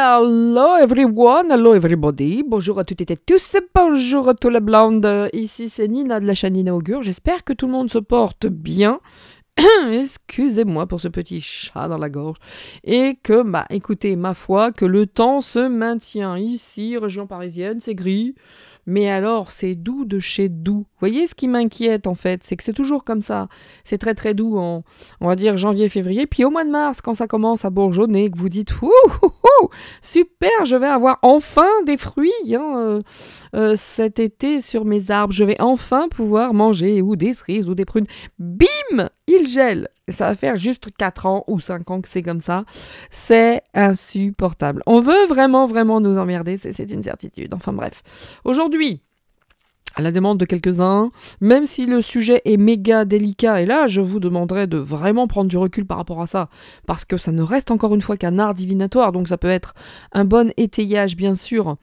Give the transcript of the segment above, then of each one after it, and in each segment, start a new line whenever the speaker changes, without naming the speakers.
Hello everyone, hello everybody, bonjour à toutes et à tous, bonjour à tous les blondes, ici c'est Nina de la chaîne Nina Augure, j'espère que tout le monde se porte bien, excusez-moi pour ce petit chat dans la gorge, et que, écoutez, ma foi, que le temps se maintient ici, région parisienne, c'est gris, mais alors c'est doux de chez doux. Vous voyez, ce qui m'inquiète en fait, c'est que c'est toujours comme ça. C'est très très doux en, on va dire, janvier, février. Puis au mois de mars, quand ça commence à bourgeonner, que vous dites « Ouh, ouh, ouh, super, je vais avoir enfin des fruits cet été sur mes arbres. Je vais enfin pouvoir manger ou des cerises ou des prunes. » Bim, il gèle. Ça va faire juste 4 ans ou 5 ans que c'est comme ça. C'est insupportable. On veut vraiment, vraiment nous emmerder. C'est une certitude. Enfin bref. Aujourd'hui, à la demande de quelques-uns, même si le sujet est méga délicat, et là, je vous demanderai de vraiment prendre du recul par rapport à ça, parce que ça ne reste encore une fois qu'un art divinatoire, donc ça peut être un bon étayage, bien sûr,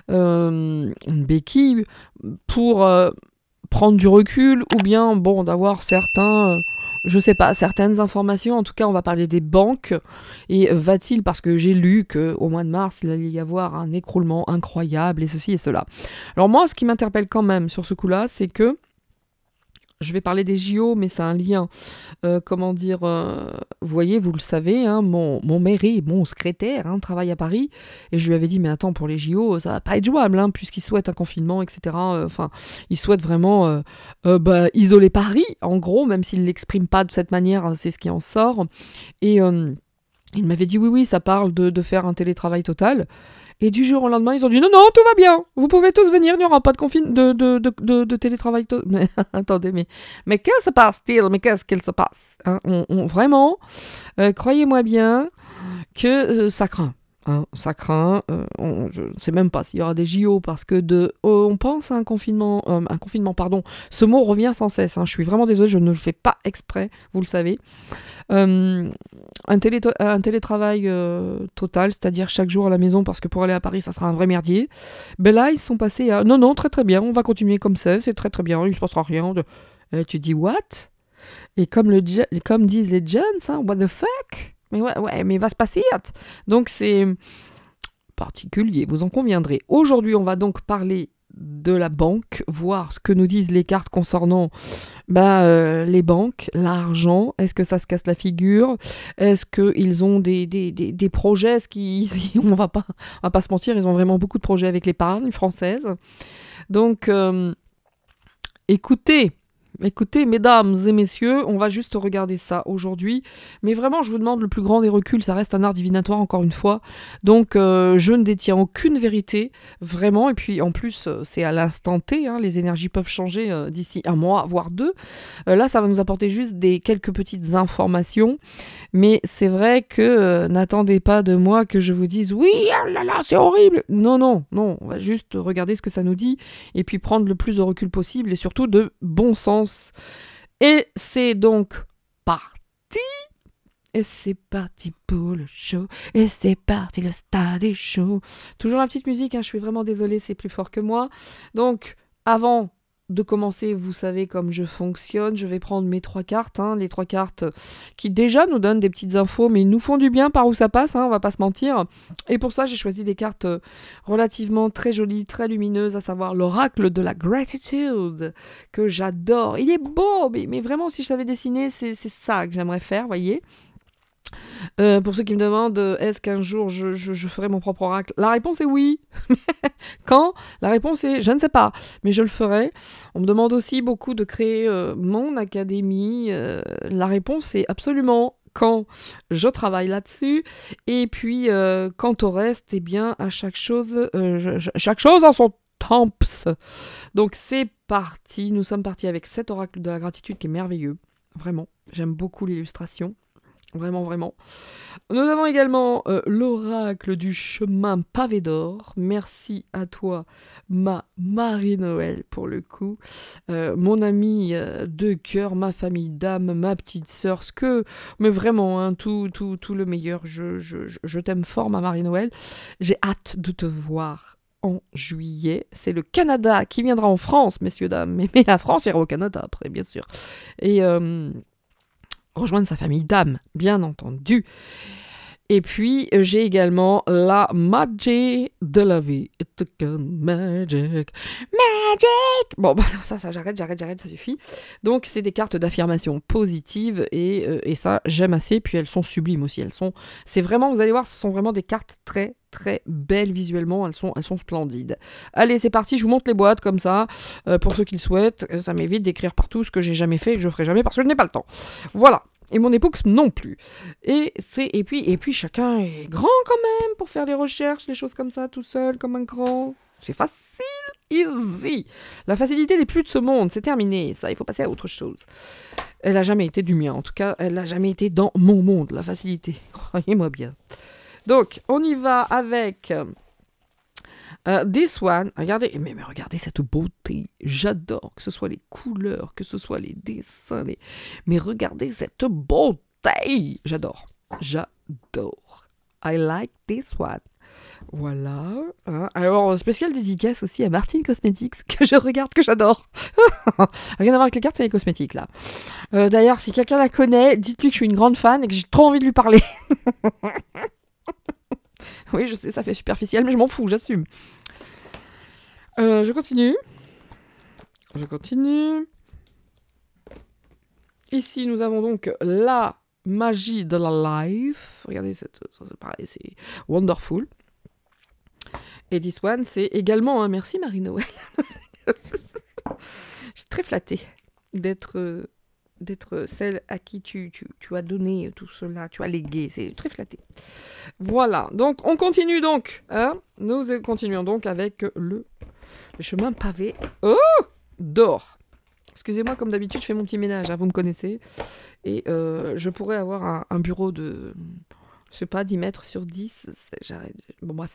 une béquille, pour prendre du recul, ou bien, bon, d'avoir certains... je sais pas, certaines informations, en tout cas on va parler des banques, et va-t-il, parce que j'ai lu qu'au mois de mars il allait y avoir un écroulement incroyable, et ceci et cela. Alors moi, ce qui m'interpelle quand même sur ce coup-là, c'est que, je vais parler des JO, mais c'est un lien, vous voyez, vous le savez, hein, mon mairie, mon secrétaire, travaille à Paris, et je lui avais dit, mais attends, pour les JO, ça va pas être jouable, puisqu'il souhaite un confinement, etc. Enfin, il souhaite vraiment isoler Paris, en gros, même s'il l'exprime pas de cette manière, c'est ce qui en sort. Et il m'avait dit, oui, ça parle de faire un télétravail total. Et du jour au lendemain, ils ont dit non, tout va bien, vous pouvez tous venir, il n'y aura pas de télétravail. Mais attendez, mais qu'est-ce qui se passe-t-il? Mais qu'est-ce qu'il se passe, vraiment, croyez-moi bien que ça craint. Ça craint, je ne sais même pas s'il y aura des JO parce que on pense à un confinement, ce mot revient sans cesse, je suis vraiment désolée, je ne le fais pas exprès, vous le savez. Un télétravail total, c'est-à-dire chaque jour à la maison, parce que pour aller à Paris ça sera un vrai merdier. Ben là ils sont passés à non, très très bien, on va continuer comme ça, c'est très très bien, il ne se passera rien. Tu dis what? Et comme disent les jeunes, what the fuck? Mais ouais, mais va se passer. Donc c'est particulier, vous en conviendrez. Aujourd'hui, on va donc parler de la banque, voir ce que nous disent les cartes concernant les banques, l'argent. Est-ce que ça se casse la figure? Est-ce qu'ils ont des projets? On va pas se mentir, ils ont vraiment beaucoup de projets avec l'épargne française. Donc, Écoutez, mesdames et messieurs, on va juste regarder ça aujourd'hui. Mais vraiment, je vous demande le plus grand des reculs, ça reste un art divinatoire, encore une fois. Donc, je ne détiens aucune vérité, vraiment. Et puis, en plus, c'est à l'instant T, les énergies peuvent changer d'ici 1 mois, voire 2. Là, ça va nous apporter juste quelques petites informations. Mais c'est vrai que n'attendez pas de moi que je vous dise « Oui, oh là là, c'est horrible !» Non, on va juste regarder ce que ça nous dit et puis prendre le plus de recul possible et surtout de bon sens. Et c'est donc parti. Et c'est parti pour le show. Et c'est parti, le stade est chaud. Toujours la petite musique, je suis vraiment désolée, c'est plus fort que moi. Donc, avant de commencer, vous savez comme je fonctionne, je vais prendre mes 3 cartes, les 3 cartes qui déjà nous donnent des petites infos, mais ils nous font du bien par où ça passe, on va pas se mentir. Et pour ça, j'ai choisi des cartes relativement très jolies, très lumineuses, à savoir l'oracle de la gratitude, que j'adore. Il est beau, mais vraiment, si je savais dessiner, c'est ça que j'aimerais faire, voyez. Pour ceux qui me demandent est-ce qu'un jour je ferai mon propre oracle, la réponse est oui. Quand? La réponse est je ne sais pas, mais je le ferai. On me demande aussi beaucoup de créer mon académie. La réponse est absolument quand je travaille là-dessus. Et puis quant au reste, eh bien à chaque chose en son temps. Donc c'est parti, nous sommes partis avec cet oracle de la gratitude qui est merveilleux, vraiment, j'aime beaucoup l'illustration. Vraiment, vraiment. Nous avons également l'oracle du chemin pavé d'or. Merci à toi, ma Marie-Noël, pour le coup. Mon amie de cœur, ma famille d'âme, ma petite sœur, mais vraiment, tout le meilleur. Je t'aime fort, ma Marie-Noël. J'ai hâte de te voir en juillet. C'est le Canada qui viendra en France, messieurs, dames. Mais la France ira au Canada après, bien sûr. Et... rejoindre sa famille d'âme, bien entendu. Et puis, j'ai également la magie de la vie. It's a magic. Magic! Bon, bah, ça, j'arrête, ça suffit. Donc, c'est des cartes d'affirmation positive et ça, j'aime assez. Puis, elles sont sublimes aussi. C'est vraiment, vous allez voir, ce sont vraiment des cartes très, très belles visuellement. Elles sont splendides. Allez, c'est parti. Je vous montre les boîtes comme ça. Pour ceux qui le souhaitent, ça m'évite d'écrire partout ce que j'ai jamais fait et que je ferai jamais parce que je n'ai pas le temps. Voilà. Et mon époux non plus. Et puis chacun est grand quand même pour faire les recherches, les choses comme ça, tout seul, comme un grand. C'est facile, easy. La facilité n'est plus de ce monde, c'est terminé. Ça, il faut passer à autre chose. Elle n'a jamais été du mien, en tout cas, elle n'a jamais été dans mon monde, la facilité. Croyez-moi bien. Donc, on y va avec... this one, regardez, mais regardez cette beauté, j'adore, que ce soit les couleurs, que ce soit les dessins, mais regardez cette beauté, j'adore, I like this one. Voilà, hein. Alors spécial dédicace aussi à Martin Cosmetics, que je regarde, que j'adore. Rien à voir avec les cartes, c'est les cosmétiques là. D'ailleurs, si quelqu'un la connaît, dites-lui que je suis une grande fan et que j'ai trop envie de lui parler. Oui, je sais, ça fait superficiel, mais je m'en fous, j'assume. Je continue. Ici, nous avons donc la magie de la life. Regardez, c'est pareil, c'est wonderful. Et this one, c'est également un merci Marie-Noël. Je suis très flattée d'être celle à qui tu as donné tout cela, tu as légué, c'est très flatté. Voilà, donc on continue donc. Hein, nous continuons donc avec le chemin pavé d'or. Excusez-moi, comme d'habitude, je fais mon petit ménage, hein, vous me connaissez. Et je pourrais avoir un bureau de, je sais pas, 10 mètres sur 10. J'arrête. Bon, bref.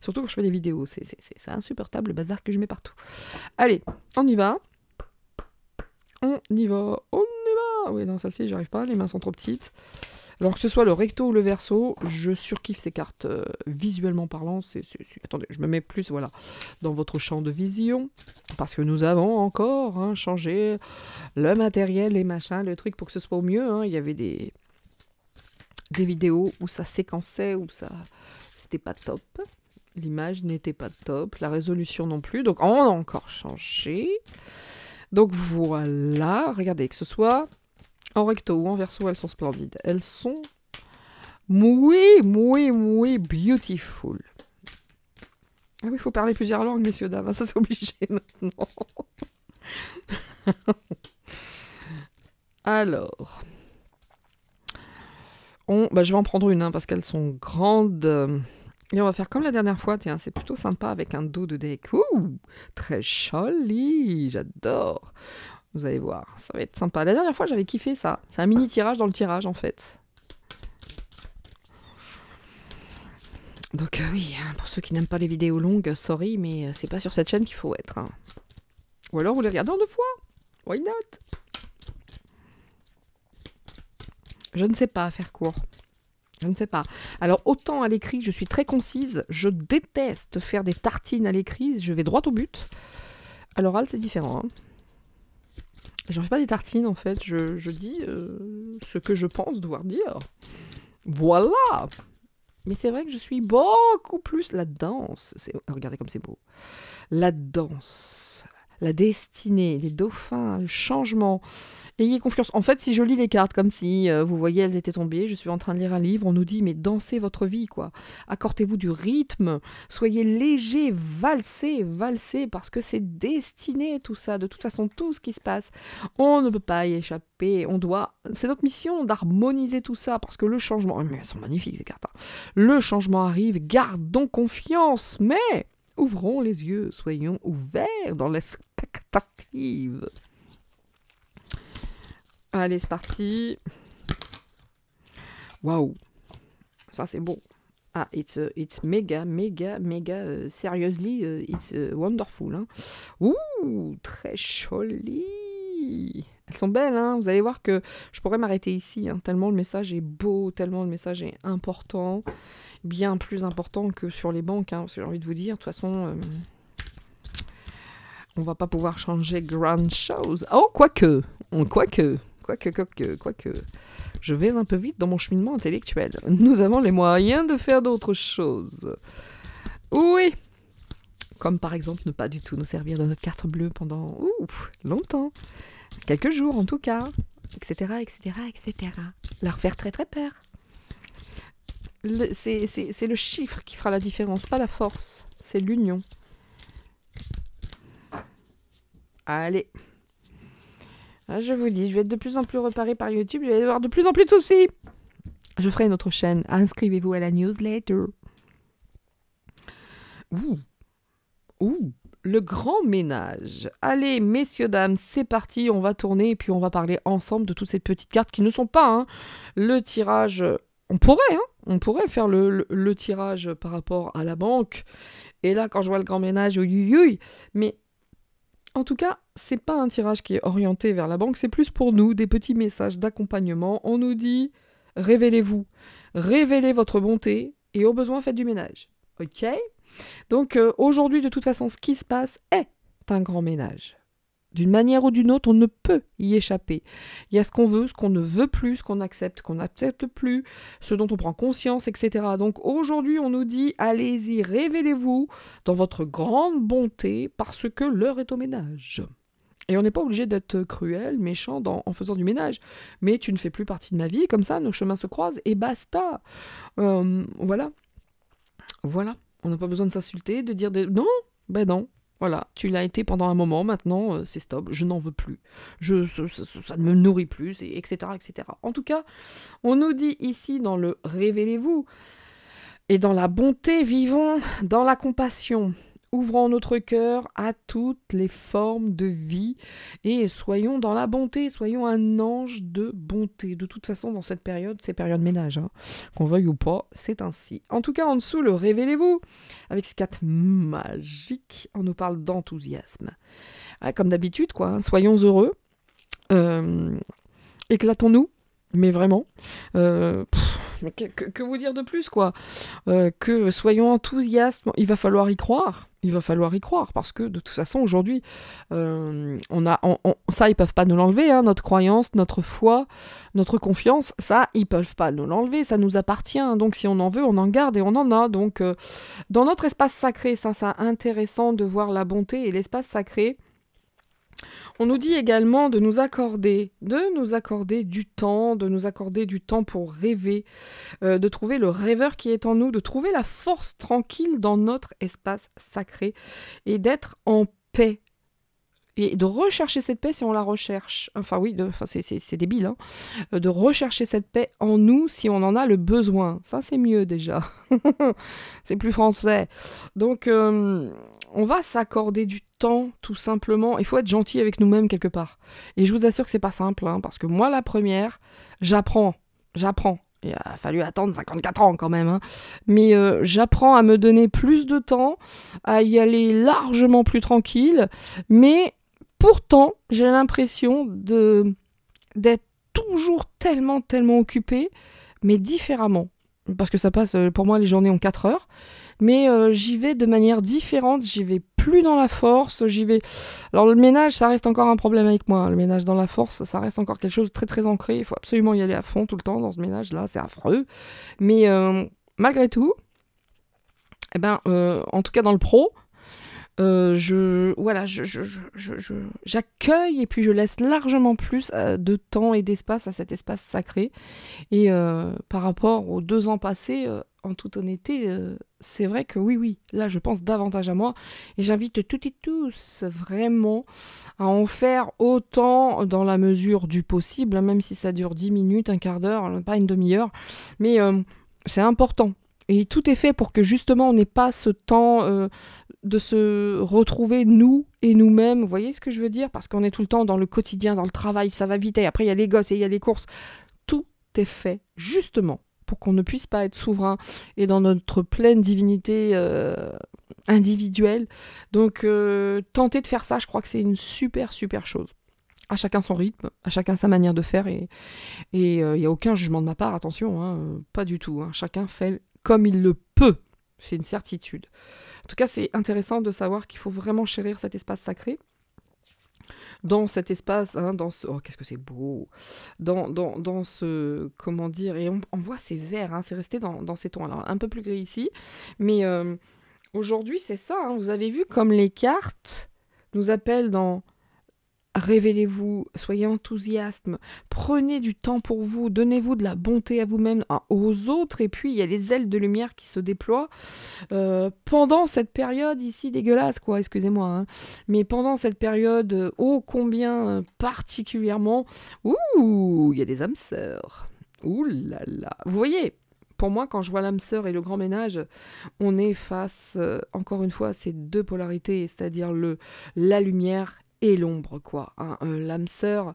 Surtout quand je fais des vidéos, c'est insupportable le bazar que je mets partout. Allez, on y va. Oui, non, celle-ci, j'y arrive pas, les mains sont trop petites. Alors que ce soit le recto ou le verso, je surkiffe ces cartes visuellement parlant. Attendez, je me mets plus voilà, dans votre champ de vision. Parce que nous avons encore changé le matériel, les machins, le truc pour que ce soit au mieux. Hein. Il y avait des vidéos où ça séquençait, où ça c'était pas top. L'image n'était pas top, la résolution non plus. Donc on a encore changé. Donc voilà, regardez, que ce soit en recto ou en verso, elles sont splendides. Elles sont muy beautiful. Ah oui, il faut parler plusieurs langues, messieurs, dames, ça c'est obligé maintenant. Alors, je vais en prendre une, parce qu'elles sont grandes. Et on va faire comme la dernière fois, tiens, c'est plutôt sympa avec un dos de deck. Ouh, très joli, j'adore. Vous allez voir, ça va être sympa. La dernière fois, j'avais kiffé ça. C'est un mini tirage dans le tirage, en fait. Donc oui, pour ceux qui n'aiment pas les vidéos longues, sorry, mais c'est pas sur cette chaîne qu'il faut être. Hein. Ou alors vous les regardez en 2 fois. Why not? Je ne sais pas faire court. Je ne sais pas. Alors, autant à l'écrit, je suis très concise. Je déteste faire des tartines à l'écrit. Je vais droit au but. À l'oral, c'est différent. Hein. J'en fais pas des tartines, en fait. Je dis ce que je pense devoir dire. Voilà. Mais c'est vrai que je suis beaucoup plus la danse. Regardez comme c'est beau. La danse, la destinée, les dauphins, le changement. Ayez confiance. En fait, si je lis les cartes comme si, vous voyez, elles étaient tombées, je suis en train de lire un livre, on nous dit, mais dansez votre vie, quoi. Accordez-vous du rythme, soyez léger, valsez, parce que c'est destiné, tout ça. De toute façon, tout ce qui se passe, on ne peut pas y échapper. C'est notre mission d'harmoniser tout ça, parce que le changement... Mais elles sont magnifiques, ces cartes. Hein. Le changement arrive, gardons confiance, mais ouvrons les yeux, soyons ouverts dans l'expectative. Allez, c'est parti. Waouh. Ça, c'est beau. Ah, it's mega, seriously, it's wonderful. Hein. Ouh, très joli. Elles sont belles, hein. Vous allez voir que je pourrais m'arrêter ici, hein, tellement le message est beau, tellement le message est important, bien plus important que sur les banques, hein, j'ai envie de vous dire. De toute façon, on va pas pouvoir changer grand chose. Oh, quoique. Quoique, je vais un peu vite dans mon cheminement intellectuel. Nous avons les moyens de faire d'autres choses. Oui, comme par exemple ne pas du tout nous servir de notre carte bleue pendant longtemps, quelques jours en tout cas, etc., etc., etc. Leur faire très très peur. C'est le chiffre qui fera la différence, pas la force, c'est l'union. Allez. Je vous dis, je vais être de plus en plus reparé par YouTube, je vais avoir de plus en plus de soucis. Je ferai une autre chaîne, inscrivez-vous à la newsletter. Le grand ménage. Allez, messieurs, dames, c'est parti, on va tourner et puis on va parler ensemble de toutes ces petites cartes qui ne sont pas le tirage. On pourrait faire le tirage par rapport à la banque. Et là, quand je vois le grand ménage, mais en tout cas, c'est pas un tirage qui est orienté vers la banque, c'est plus pour nous des petits messages d'accompagnement. On nous dit, révélez-vous, révélez votre bonté et au besoin faites du ménage. Ok ? Donc aujourd'hui, de toute façon, ce qui se passe est un grand ménage. D'une manière ou d'une autre, on ne peut y échapper. Il y a ce qu'on veut, ce qu'on ne veut plus, ce qu'on n'accepte plus, ce dont on prend conscience, etc. Donc aujourd'hui, on nous dit, allez-y, révélez-vous dans votre grande bonté parce que l'heure est au ménage. Et on n'est pas obligé d'être cruel, méchant en faisant du ménage. Mais tu ne fais plus partie de ma vie, comme ça, nos chemins se croisent et basta. Voilà. On n'a pas besoin de s'insulter, de dire non, ben non. Voilà, tu l'as été pendant un moment, maintenant c'est stop, je n'en veux plus. Ça ne me nourrit plus, etc., etc. En tout cas, on nous dit ici dans le révélez-vous et dans la bonté, vivons dans la compassion. Ouvrons notre cœur à toutes les formes de vie et soyons dans la bonté, soyons un ange de bonté. De toute façon, dans cette période, c'est période ménage, qu'on veuille ou pas, c'est ainsi. En tout cas, en dessous, le révélez-vous, avec ces 4 magiques, on nous parle d'enthousiasme. Comme d'habitude, soyons heureux, éclatons-nous, mais vraiment. Que vous dire de plus, que soyons enthousiastes, il va falloir y croire. Parce que de toute façon, aujourd'hui, ça, ils peuvent pas nous l'enlever, notre croyance, notre foi, notre confiance, ça, ils peuvent pas nous l'enlever, ça nous appartient. Donc, si on en veut, on en garde et on en a. Donc, dans notre espace sacré, ça, c'est intéressant de voir la bonté et l'espace sacré. On nous dit également de nous accorder du temps pour rêver, de trouver le rêveur qui est en nous, de trouver la force tranquille dans notre espace sacré et d'être en paix. Et de rechercher cette paix si on la recherche. C'est débile, de rechercher cette paix en nous si on en a le besoin. Ça, c'est mieux déjà. C'est plus français. Donc, on va s'accorder du temps, tout simplement. Il faut être gentil avec nous-mêmes quelque part. Et je vous assure que c'est pas simple, parce que moi, la première, j'apprends. Il a fallu attendre 54 ans quand même. Mais j'apprends à me donner plus de temps, à y aller largement plus tranquille. Mais pourtant, j'ai l'impression d'être toujours tellement occupée, mais différemment. Parce que ça passe, pour moi, les journées ont 4 heures. Mais j'y vais de manière différente, j'y vais plus dans la force, Alors le ménage, ça reste encore un problème avec moi. Le ménage dans la force, ça reste encore quelque chose de très très ancré. Il faut absolument y aller à fond tout le temps dans ce ménage-là, c'est affreux. Mais malgré tout, en tout cas dans le pro, j'accueille et puis je laisse largement plus de temps et d'espace à cet espace sacré. Et par rapport aux 2 ans passés, en toute honnêteté, c'est vrai que oui, là je pense davantage à moi. Et j'invite toutes et tous vraiment à en faire autant dans la mesure du possible, même si ça dure 10 minutes, un quart d'heure, pas une demi-heure. Mais c'est important. Et tout est fait pour que justement on n'ait pas ce temps de se retrouver nous et nous-mêmes. Vous voyez ce que je veux dire ? Parce qu'on est tout le temps dans le quotidien, dans le travail, ça va vite. Et après il y a les gosses et il y a les courses. Tout est fait justement pour qu'on ne puisse pas être souverain et dans notre pleine divinité individuelle. Donc tenter de faire ça, je crois que c'est une super chose. À chacun son rythme, à chacun sa manière de faire. Et il n'y a aucun jugement de ma part, attention, pas du tout. Chacun fait comme il le peut, c'est une certitude. En tout cas, c'est intéressant de savoir qu'il faut vraiment chérir cet espace sacré. dans cet espace, hein, dans ce... Oh, qu'est-ce que c'est beau! Dans ce... Comment dire? Et on voit ces verts, hein, c'est resté dans ces tons. Alors, un peu plus gris ici, mais aujourd'hui, c'est ça, hein, vous avez vu comme les cartes nous appellent dans révélez-vous, soyez enthousiastes, prenez du temps pour vous, donnez-vous de la bonté à vous-même, aux autres, et puis il y a les ailes de lumière qui se déploient pendant cette période ici dégueulasse, quoi, excusez-moi, hein. Mais pendant cette période, ô combien particulièrement, ouh, il y a des âmes sœurs, ouh là là, vous voyez. Pour moi, quand je vois l'âme sœur et le grand ménage, on est face, encore une fois, à ces deux polarités, c'est-à-dire la lumière et l'ombre, quoi, hein. L'âme sœur,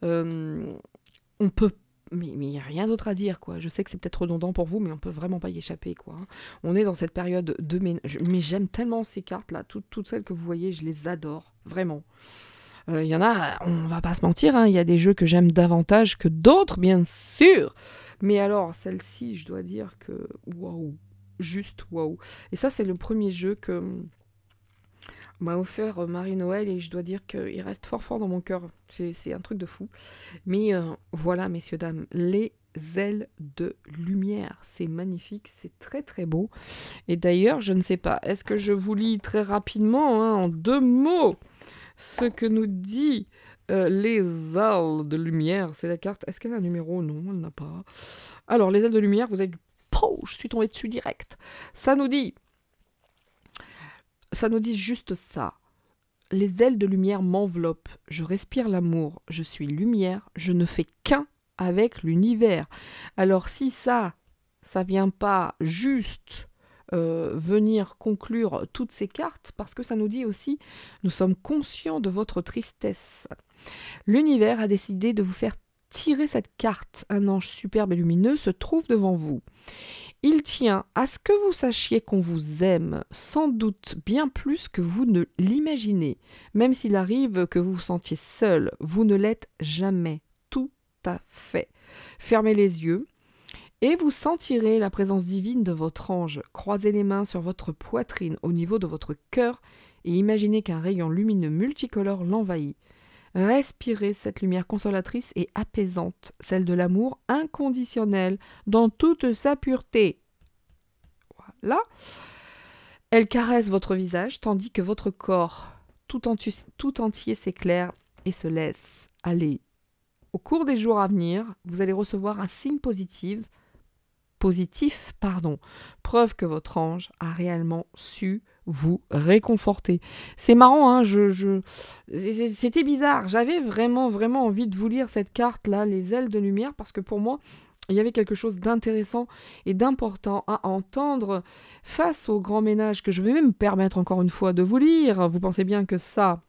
on peut... Mais il n'y a rien d'autre à dire, quoi. Je sais que c'est peut-être redondant pour vous, mais on peut vraiment pas y échapper, quoi, hein. On est dans cette période de ménage. Mais j'aime tellement ces cartes-là, toutes celles que vous voyez, je les adore, vraiment. Il y en a, on va pas se mentir, hein, il y a des jeux que j'aime davantage que d'autres, bien sûr. Mais alors, celle-ci, je dois dire que... Waouh, juste waouh. Et ça, c'est le premier jeu que m'a offert Marie-Noël et je dois dire qu'il reste fort fort dans mon cœur. C'est un truc de fou. Mais voilà, messieurs, dames, les ailes de lumière. C'est magnifique, c'est très très beau. Et d'ailleurs, je ne sais pas, est-ce que je vous lis très rapidement, hein, en 2 mots, ce que nous dit les ailes de lumière? C'est la carte. Est-ce qu'elle a un numéro? Non, elle n'a pas. Alors, les ailes de lumière, vous avez... Pouh, je suis tombée dessus direct. Ça nous dit juste ça. Les ailes de lumière m'enveloppent. Je respire l'amour. Je suis lumière. Je ne fais qu'un avec l'univers. Alors si ça vient pas juste venir conclure toutes ces cartes, parce que ça nous dit aussi, nous sommes conscients de votre tristesse. L'univers a décidé de vous faire tirer cette carte. Un ange superbe et lumineux se trouve devant vous. Il tient à ce que vous sachiez qu'on vous aime, sans doute bien plus que vous ne l'imaginez. Même s'il arrive que vous vous sentiez seul, vous ne l'êtes jamais. Tout à fait. Fermez les yeux et vous sentirez la présence divine de votre ange. Croisez les mains sur votre poitrine au niveau de votre cœur et imaginez qu'un rayon lumineux multicolore l'envahit. Respirez cette lumière consolatrice et apaisante, celle de l'amour inconditionnel, dans toute sa pureté. Voilà. Elle caresse votre visage, tandis que votre corps tout entier s'éclaire et se laisse aller. Au cours des jours à venir, vous allez recevoir un signe positif, preuve que votre ange a réellement su vous réconforter. C'est marrant, hein, c'était bizarre. J'avais vraiment envie de vous lire cette carte-là, les ailes de lumière, parce que pour moi, il y avait quelque chose d'intéressant et d'important à entendre face au grand ménage que je vais même me permettre encore une fois de vous lire. Vous pensez bien que ça...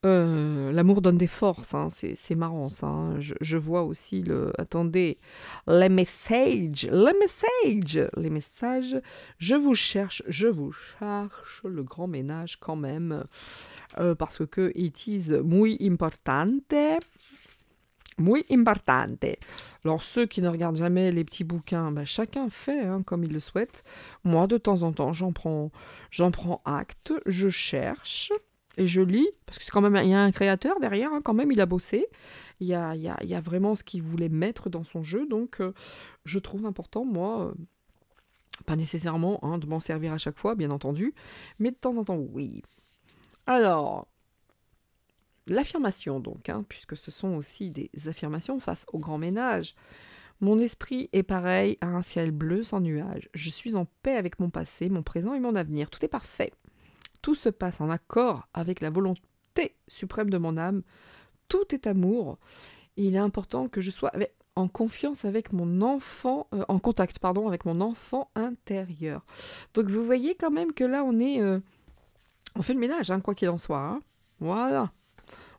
l'amour donne des forces, hein. C'est marrant ça, hein. Je vois aussi attendez, les messages, je vous cherche, le grand ménage quand même, parce que it is muy importante. Alors ceux qui ne regardent jamais les petits bouquins, chacun fait, hein, comme il le souhaite. Moi, de temps en temps, j'en prends acte, je cherche. Et je lis, parce que c'est quand même, il y a un créateur derrière, hein, quand même, il a bossé. Il y a vraiment ce qu'il voulait mettre dans son jeu, donc je trouve important, moi, pas nécessairement de m'en servir à chaque fois, bien entendu, mais de temps en temps, oui. Alors, l'affirmation, donc, hein, puisque ce sont aussi des affirmations face au grand ménage. Mon esprit est pareil à un ciel bleu sans nuages. Je suis en paix avec mon passé, mon présent et mon avenir. Tout est parfait. Tout se passe en accord avec la volonté suprême de mon âme. Tout est amour. Et il est important que je sois en confiance avec mon enfant, en contact, avec mon enfant intérieur. Donc vous voyez quand même que là on fait le ménage, hein, quoi qu'il en soit, hein. Voilà.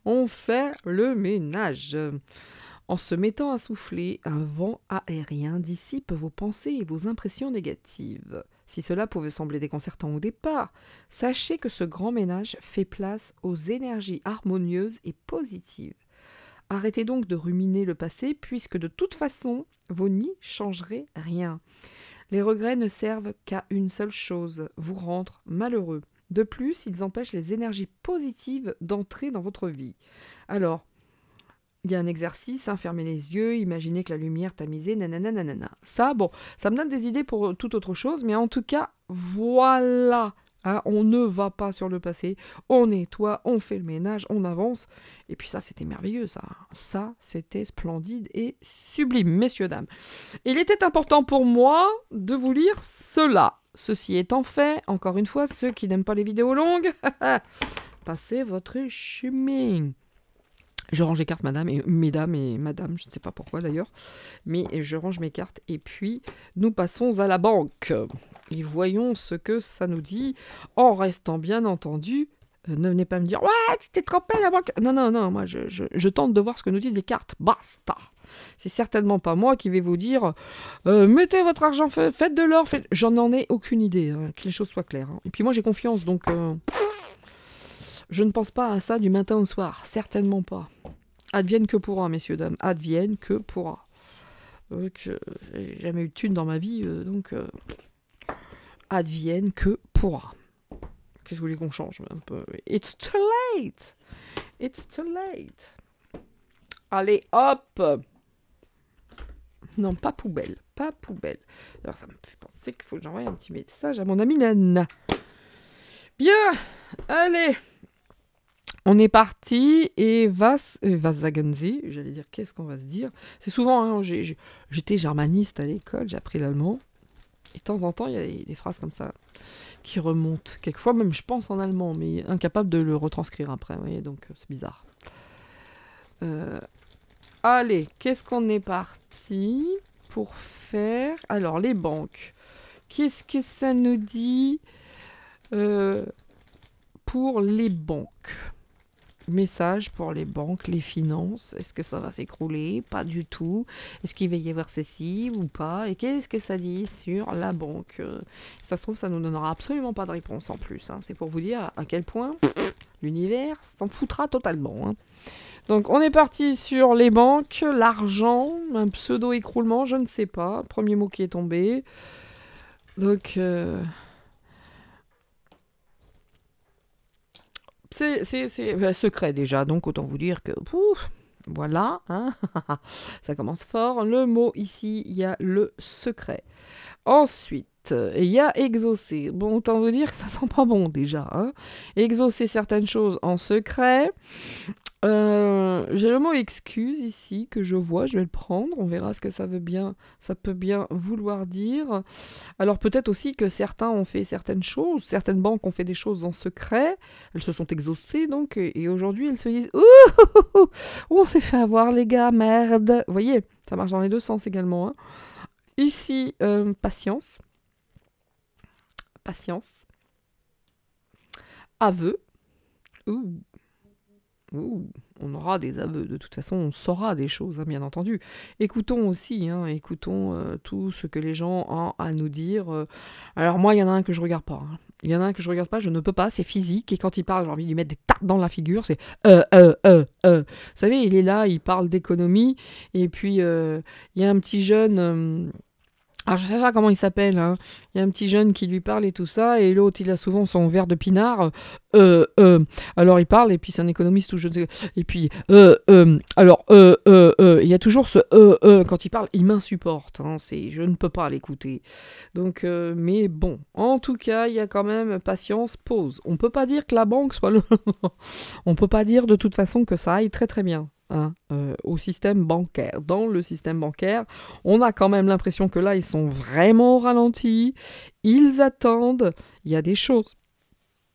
On fait le ménage. En se mettant à souffler, un vent aérien dissipe vos pensées et vos impressions négatives. Si cela pouvait sembler déconcertant au départ, sachez que ce grand ménage fait place aux énergies harmonieuses et positives. Arrêtez donc de ruminer le passé, puisque de toute façon, vous n'y changerez rien. Les regrets ne servent qu'à une seule chose, vous rendre malheureux. De plus, ils empêchent les énergies positives d'entrer dans votre vie. Alors, il y a un exercice, hein, fermez les yeux, imaginez que la lumière tamisée, nanana, nanana. Ça, bon, ça me donne des idées pour toute autre chose, mais en tout cas, voilà. Hein, on ne va pas sur le passé, on nettoie, on fait le ménage, on avance. Et puis ça, c'était merveilleux, ça. Ça, c'était splendide et sublime, messieurs, dames. Il était important pour moi de vous lire cela. Ceci étant fait, encore une fois, ceux qui n'aiment pas les vidéos longues, passez votre chemin. Je range les cartes, madame, et mesdames et madame, je ne sais pas pourquoi d'ailleurs, mais je range mes cartes et puis nous passons à la banque. Et voyons ce que ça nous dit, en restant bien entendu. Ne venez pas me dire « Ouais, tu t'es trompé la banque !» Non, non, non, moi je tente de voir ce que nous disent les cartes. Basta. C'est certainement pas moi qui vais vous dire mettez votre argent, faites de l'or, faites... J'en ai aucune idée, hein, que les choses soient claires. Hein. Et puis moi j'ai confiance, donc... Je ne pense pas à ça du matin au soir, certainement pas. Advienne que pourra, messieurs, dames, advienne que pourra. J'ai jamais eu de thune dans ma vie, donc advienne que pourra. Qu'est-ce que vous voulez qu'on change un peu? It's too late! It's too late! Allez, hop! Non, pas poubelle, pas poubelle. Alors ça me fait penser qu'il faut que j'envoie un petit message à mon amie Nana. Bien, allez! On est parti et was sagen Sie, j'allais dire qu'est-ce qu'on va se dire. C'est souvent, hein, j'étais germaniste à l'école, j'ai appris l'allemand. Et de temps en temps, il y a des phrases comme ça qui remontent. Quelquefois même je pense en allemand, mais incapable de le retranscrire après, vous voyez, donc c'est bizarre. Allez, qu'est-ce qu'on est parti pour faire? Alors, les banques. Qu'est-ce que ça nous dit pour les banques? Message pour les banques, les finances. Est-ce que ça va s'écrouler? Pas du tout. Est-ce qu'il va y avoir ceci ou pas? Et qu'est-ce que ça dit sur la banque? Ça se trouve, ça ne nous donnera absolument pas de réponse en plus. Hein. C'est pour vous dire à quel point l'univers s'en foutra totalement. Hein. Donc, on est parti sur les banques, l'argent, un pseudo-écroulement, je ne sais pas. Premier mot qui est tombé. Donc... C'est secret déjà, donc autant vous dire que... Pouf, voilà, hein. Ça commence fort. Le mot ici, il y a le secret. Ensuite, il y a exaucer. Bon, autant vous dire que ça sent pas bon déjà. Hein. Exaucer certaines choses en secret. J'ai le mot excuse ici que je vois, je vais le prendre, on verra ce que ça veut bien, ça peut bien vouloir dire. Alors peut-être aussi que certains ont fait certaines choses, certaines banques ont fait des choses en secret, elles se sont exaucées donc, et aujourd'hui elles se disent ouh, on s'est fait avoir les gars, merde. Vous voyez, ça marche dans les deux sens également. Hein. Ici, patience, aveu, ouh. Ouh, on aura des aveux, de toute façon on saura des choses, hein, bien entendu. Écoutons aussi, hein, écoutons tout ce que les gens ont à nous dire. Alors moi, il y en a un que je regarde pas. Hein. Il y en a un que je regarde pas, je ne peux pas, c'est physique. Et quand il parle, j'ai envie de lui mettre des tartes dans la figure, c'est Vous savez, il est là, il parle d'économie, et puis il y a un petit jeune... Alors, je sais pas comment il s'appelle, hein. Il y a un petit jeune qui lui parle et tout ça, et l'autre, il a souvent son verre de pinard. Alors, il parle, et puis c'est un économiste, et puis, il y a toujours ce quand il parle, il m'insupporte, hein. Je ne peux pas l'écouter. Donc, mais bon, en tout cas, il y a quand même patience, pause. On peut pas dire que la banque soit le... On peut pas dire de toute façon que ça aille très très bien. Hein, au système bancaire. Dans le système bancaire, on a quand même l'impression que là, ils sont vraiment au ralenti, ils attendent, il y a des choses,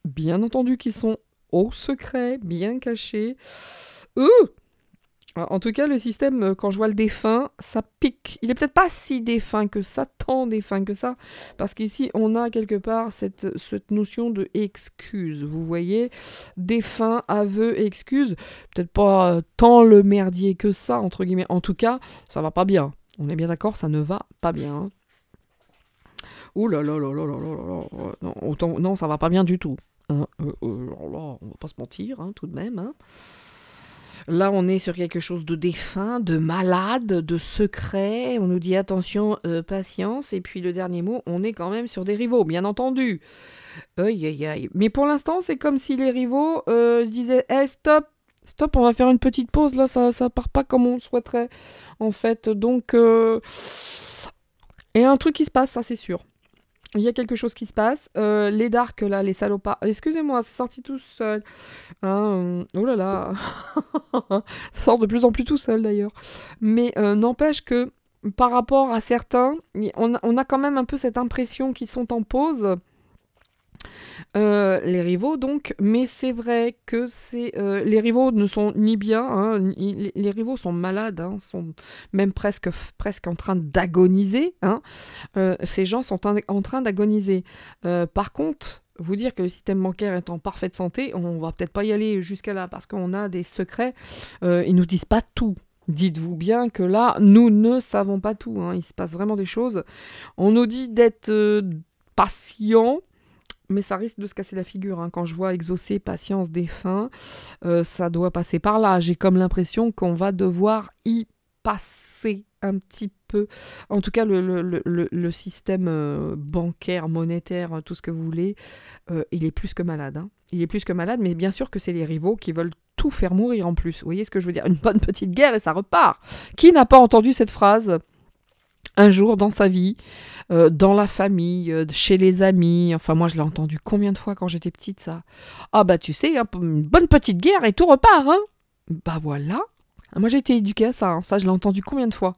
bien entendu, qui sont au secret, bien cachées. En tout cas, le système, quand je vois le défunt, ça pique. Il est peut-être pas si défunt que ça, tant défunt que ça, parce qu'ici, on a quelque part cette notion de excuse. Vous voyez, défunt, aveu, excuse. Peut-être pas tant le merdier que ça, entre guillemets. En tout cas, ça va pas bien. On est bien d'accord, ça ne va pas bien. Ouh là là là là là là là. Non, non, ça va pas bien du tout. Hein, là, on va pas se mentir, hein, tout de même. Hein. Là, on est sur quelque chose de défunt, de malade, de secret. On nous dit attention, patience. Et puis le dernier mot, on est quand même sur des rivaux, bien entendu. Aïe, aïe, aïe. Mais pour l'instant, c'est comme si les rivaux disaient hey, stop, stop, on va faire une petite pause. Là, ça part pas comme on le souhaiterait, en fait. Donc, et un truc qui se passe, ça c'est sûr. Il y a quelque chose qui se passe. Les darks, là, les salopards. Excusez-moi, c'est sorti tout seul. Hein, oh là là. Ça sort de plus en plus tout seul d'ailleurs. Mais n'empêche que par rapport à certains, on a quand même un peu cette impression qu'ils sont en pause. Les rivaux donc, mais c'est vrai que les rivaux ne sont ni bien, hein, les rivaux sont malades, hein, sont même presque en train d'agoniser. Hein. Ces gens sont en train d'agoniser. Par contre, vous dire que le système bancaire est en parfaite santé, on va peut-être pas y aller jusqu'à là parce qu'on a des secrets. Ils nous disent pas tout. Dites-vous bien que là, nous ne savons pas tout. Hein. Il se passe vraiment des choses. On nous dit d'être patient. Mais ça risque de se casser la figure. Hein. Quand je vois exaucer patience défunt, ça doit passer par là. J'ai comme l'impression qu'on va devoir y passer un petit peu. En tout cas, le système bancaire, monétaire, tout ce que vous voulez, il est plus que malade. Hein. Il est plus que malade, mais bien sûr que c'est les rivaux qui veulent tout faire mourir en plus. Vous voyez ce que je veux dire? Une bonne petite guerre et ça repart. Qui n'a pas entendu cette phrase un jour dans sa vie, dans la famille, chez les amis. Enfin, moi, je l'ai entendu combien de fois quand j'étais petite, ça. Ah bah, tu sais, hein, une bonne petite guerre et tout repart, hein. Bah voilà. Moi, j'ai été éduquée à ça. Hein. Ça, je l'ai entendu combien de fois.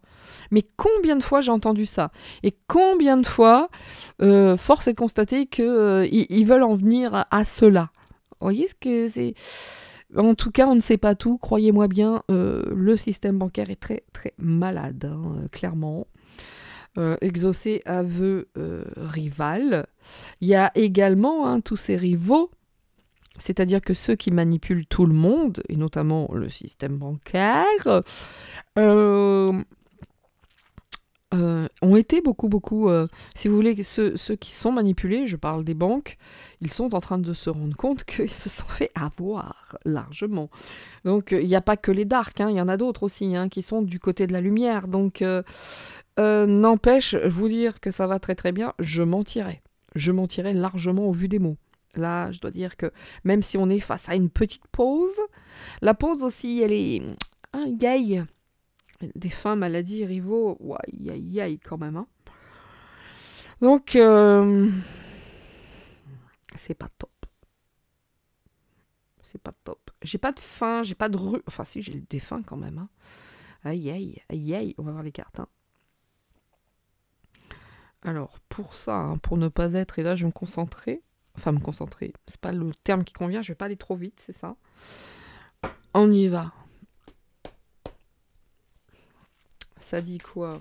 Mais combien de fois j'ai entendu ça? Et combien de fois, force est de constater qu'ils veulent en venir à cela. Vous voyez ce que c'est? En tout cas, on ne sait pas tout. Croyez-moi bien, le système bancaire est très, très malade, hein, clairement. Exaucé aveu rival. Il y a également hein, tous ces rivaux, c'est-à-dire que ceux qui manipulent tout le monde, et notamment le système bancaire, ont été beaucoup, si vous voulez, ceux qui sont manipulés, je parle des banques, ils sont en train de se rendre compte qu'ils se sont fait avoir largement. Donc il n'y a pas que les darks, hein, il y en a d'autres aussi hein, qui sont du côté de la lumière. Donc n'empêche, vous dire que ça va très très bien, je mentirais. Je mentirais largement au vu des mots. Là, je dois dire que même si on est face à une petite pause, la pause aussi, elle est gay. Des fins, maladies, rivaux, aïe aïe aïe quand même. Hein. Donc, c'est pas top. C'est pas top. J'ai pas de faim, j'ai pas de Enfin si, j'ai des fins quand même. Hein. Aïe aïe aïe aïe, on va voir les cartes. Hein. Alors, pour ça, hein, pour ne pas être, et là je vais me concentrer, c'est pas le terme qui convient, je vais pas aller trop vite, c'est ça. On y va. Ça dit quoi?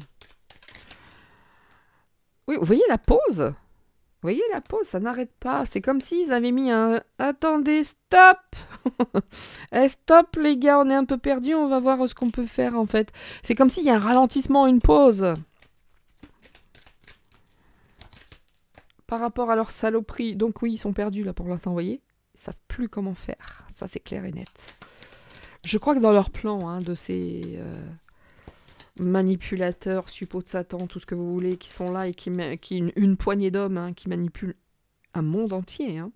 Oui, vous voyez la pause? Vous voyez la pause, ça n'arrête pas. C'est comme s'ils avaient mis un... Attendez, stop. Stop les gars, on est un peu perdus, on va voir ce qu'on peut faire en fait. C'est comme s'il y a un ralentissement, une pause. Par rapport à leur saloperie. Donc oui, ils sont perdus là pour l'instant, vous voyez. Ils savent plus comment faire. Ça, c'est clair et net. Je crois que dans leur plan, hein, de ces manipulateurs, suppôts de Satan, tout ce que vous voulez, qui sont là et qui une poignée d'hommes hein, qui manipulent un monde entier, hein,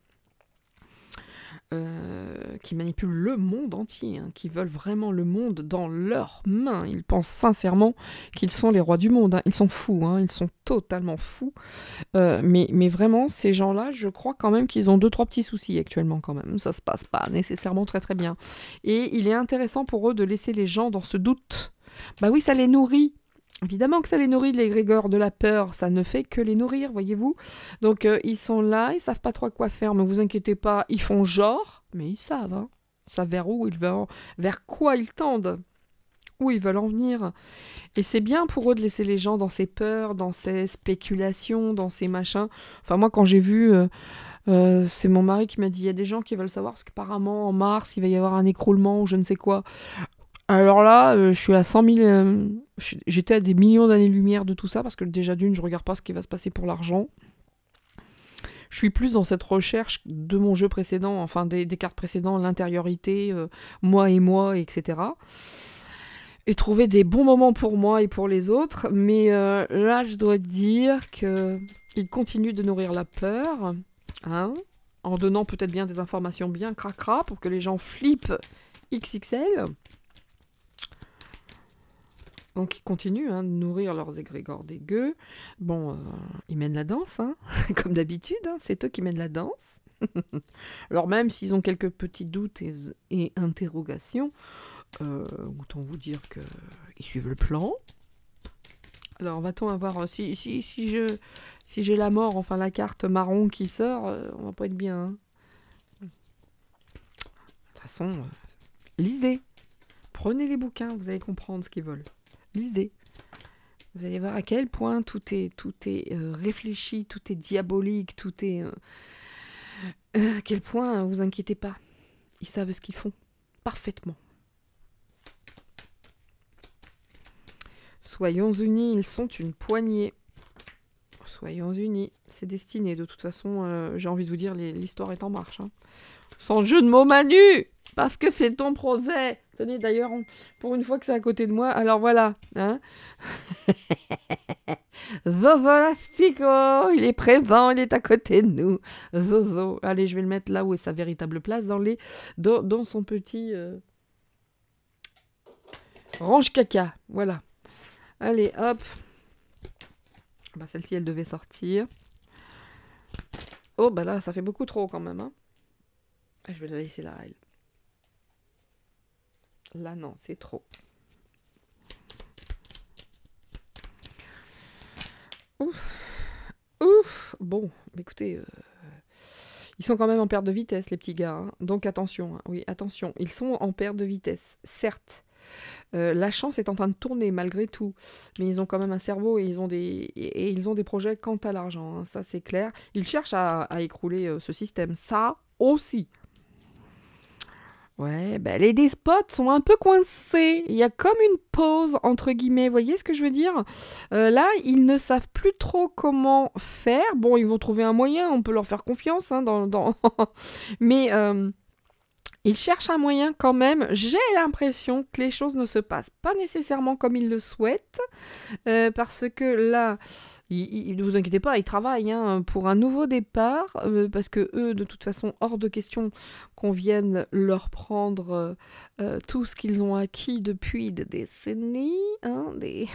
qui manipulent le monde entier, hein, qui veulent vraiment le monde dans leurs mains. Ils pensent sincèrement qu'ils sont les rois du monde. Hein. Ils sont fous, hein, ils sont totalement fous. Mais vraiment, ces gens-là, je crois quand même qu'ils ont 2-3 petits soucis actuellement quand même. Ça se passe pas nécessairement très très bien. Et il est intéressant pour eux de laisser les gens dans ce doute. Bah oui, ça les nourrit. Évidemment que ça les nourrit, l'égrégore de la peur, ça ne fait que les nourrir, voyez-vous. Donc ils sont là, ils savent pas trop quoi faire, mais vous inquiétez pas, ils font genre, mais ils savent, hein. Ils savent vers où ils vont, vers quoi ils tendent, où ils veulent en venir. Et c'est bien pour eux de laisser les gens dans ces peurs, dans ces spéculations, dans ces machins. Enfin moi quand j'ai vu, c'est mon mari qui m'a dit, il y a des gens qui veulent savoir, parce qu'apparemment en mars, il va y avoir un écroulement ou je ne sais quoi. Alors là, je suis à 100 000... j'étais à des millions d'années-lumière de tout ça, parce que déjà d'une, je regarde pas ce qui va se passer pour l'argent. Je suis plus dans cette recherche de mon jeu précédent, enfin des cartes précédentes, l'intériorité, moi, etc. Et trouver des bons moments pour moi et pour les autres. Mais là, je dois dire que il continue de nourrir la peur, hein, en donnant peut-être bien des informations bien cracra pour que les gens flippent XXL. Donc ils continuent de nourrir leurs égrégores dégueux. Bon, ils mènent la danse, hein, comme d'habitude, hein, c'est eux qui mènent la danse. Alors même s'ils ont quelques petits doutes et interrogations, autant vous dire qu'ils suivent le plan. Alors va-t-on avoir... Si j'ai la mort, enfin la carte marron qui sort, on va pas être bien. Hein. De toute façon, lisez. Prenez les bouquins, vous allez comprendre ce qu'ils veulent. Lisez. Vous allez voir à quel point tout est réfléchi, tout est diabolique, tout est... à quel point, vous inquiétez pas. Ils savent ce qu'ils font. Parfaitement. Soyons unis, ils sont une poignée. Soyons unis. C'est destiné. De toute façon, j'ai envie de vous dire, l'histoire est en marche. Hein. Sans jeu de mots, Manu, parce que c'est ton projet. Tenez, d'ailleurs, pour une fois que c'est à côté de moi, alors voilà. Hein. Zozo Lastico, il est présent, il est à côté de nous. Zozo. Allez, je vais le mettre là où est sa véritable place, dans son petit range caca. Voilà. Allez, hop. Bah, celle-ci, elle devait sortir. Oh, bah là, ça fait beaucoup trop quand même. Hein. Je vais la laisser là, elle. Là, non, c'est trop. Ouf. Ouf. Bon, écoutez, ils sont quand même en perte de vitesse, les petits gars. Hein. Donc attention, hein. Oui, attention. Ils sont en perte de vitesse, certes. La chance est en train de tourner malgré tout, mais ils ont quand même un cerveau et ils ont des projets quant à l'argent, hein, ça c'est clair. Ils cherchent à écrouler ce système, ça aussi. Ouais, ben les despotes sont un peu coincés. Il y a comme une pause, entre guillemets. Vous voyez ce que je veux dire ? Là, ils ne savent plus trop comment faire. Bon, ils vont trouver un moyen, on peut leur faire confiance. Hein, mais ils cherchent un moyen quand même. J'ai l'impression que les choses ne se passent pas nécessairement comme ils le souhaitent. Parce que là, ne vous inquiétez pas, ils travaillent pour un nouveau départ. Parce que eux, de toute façon, hors de question qu'on vienne leur prendre tout ce qu'ils ont acquis depuis des décennies.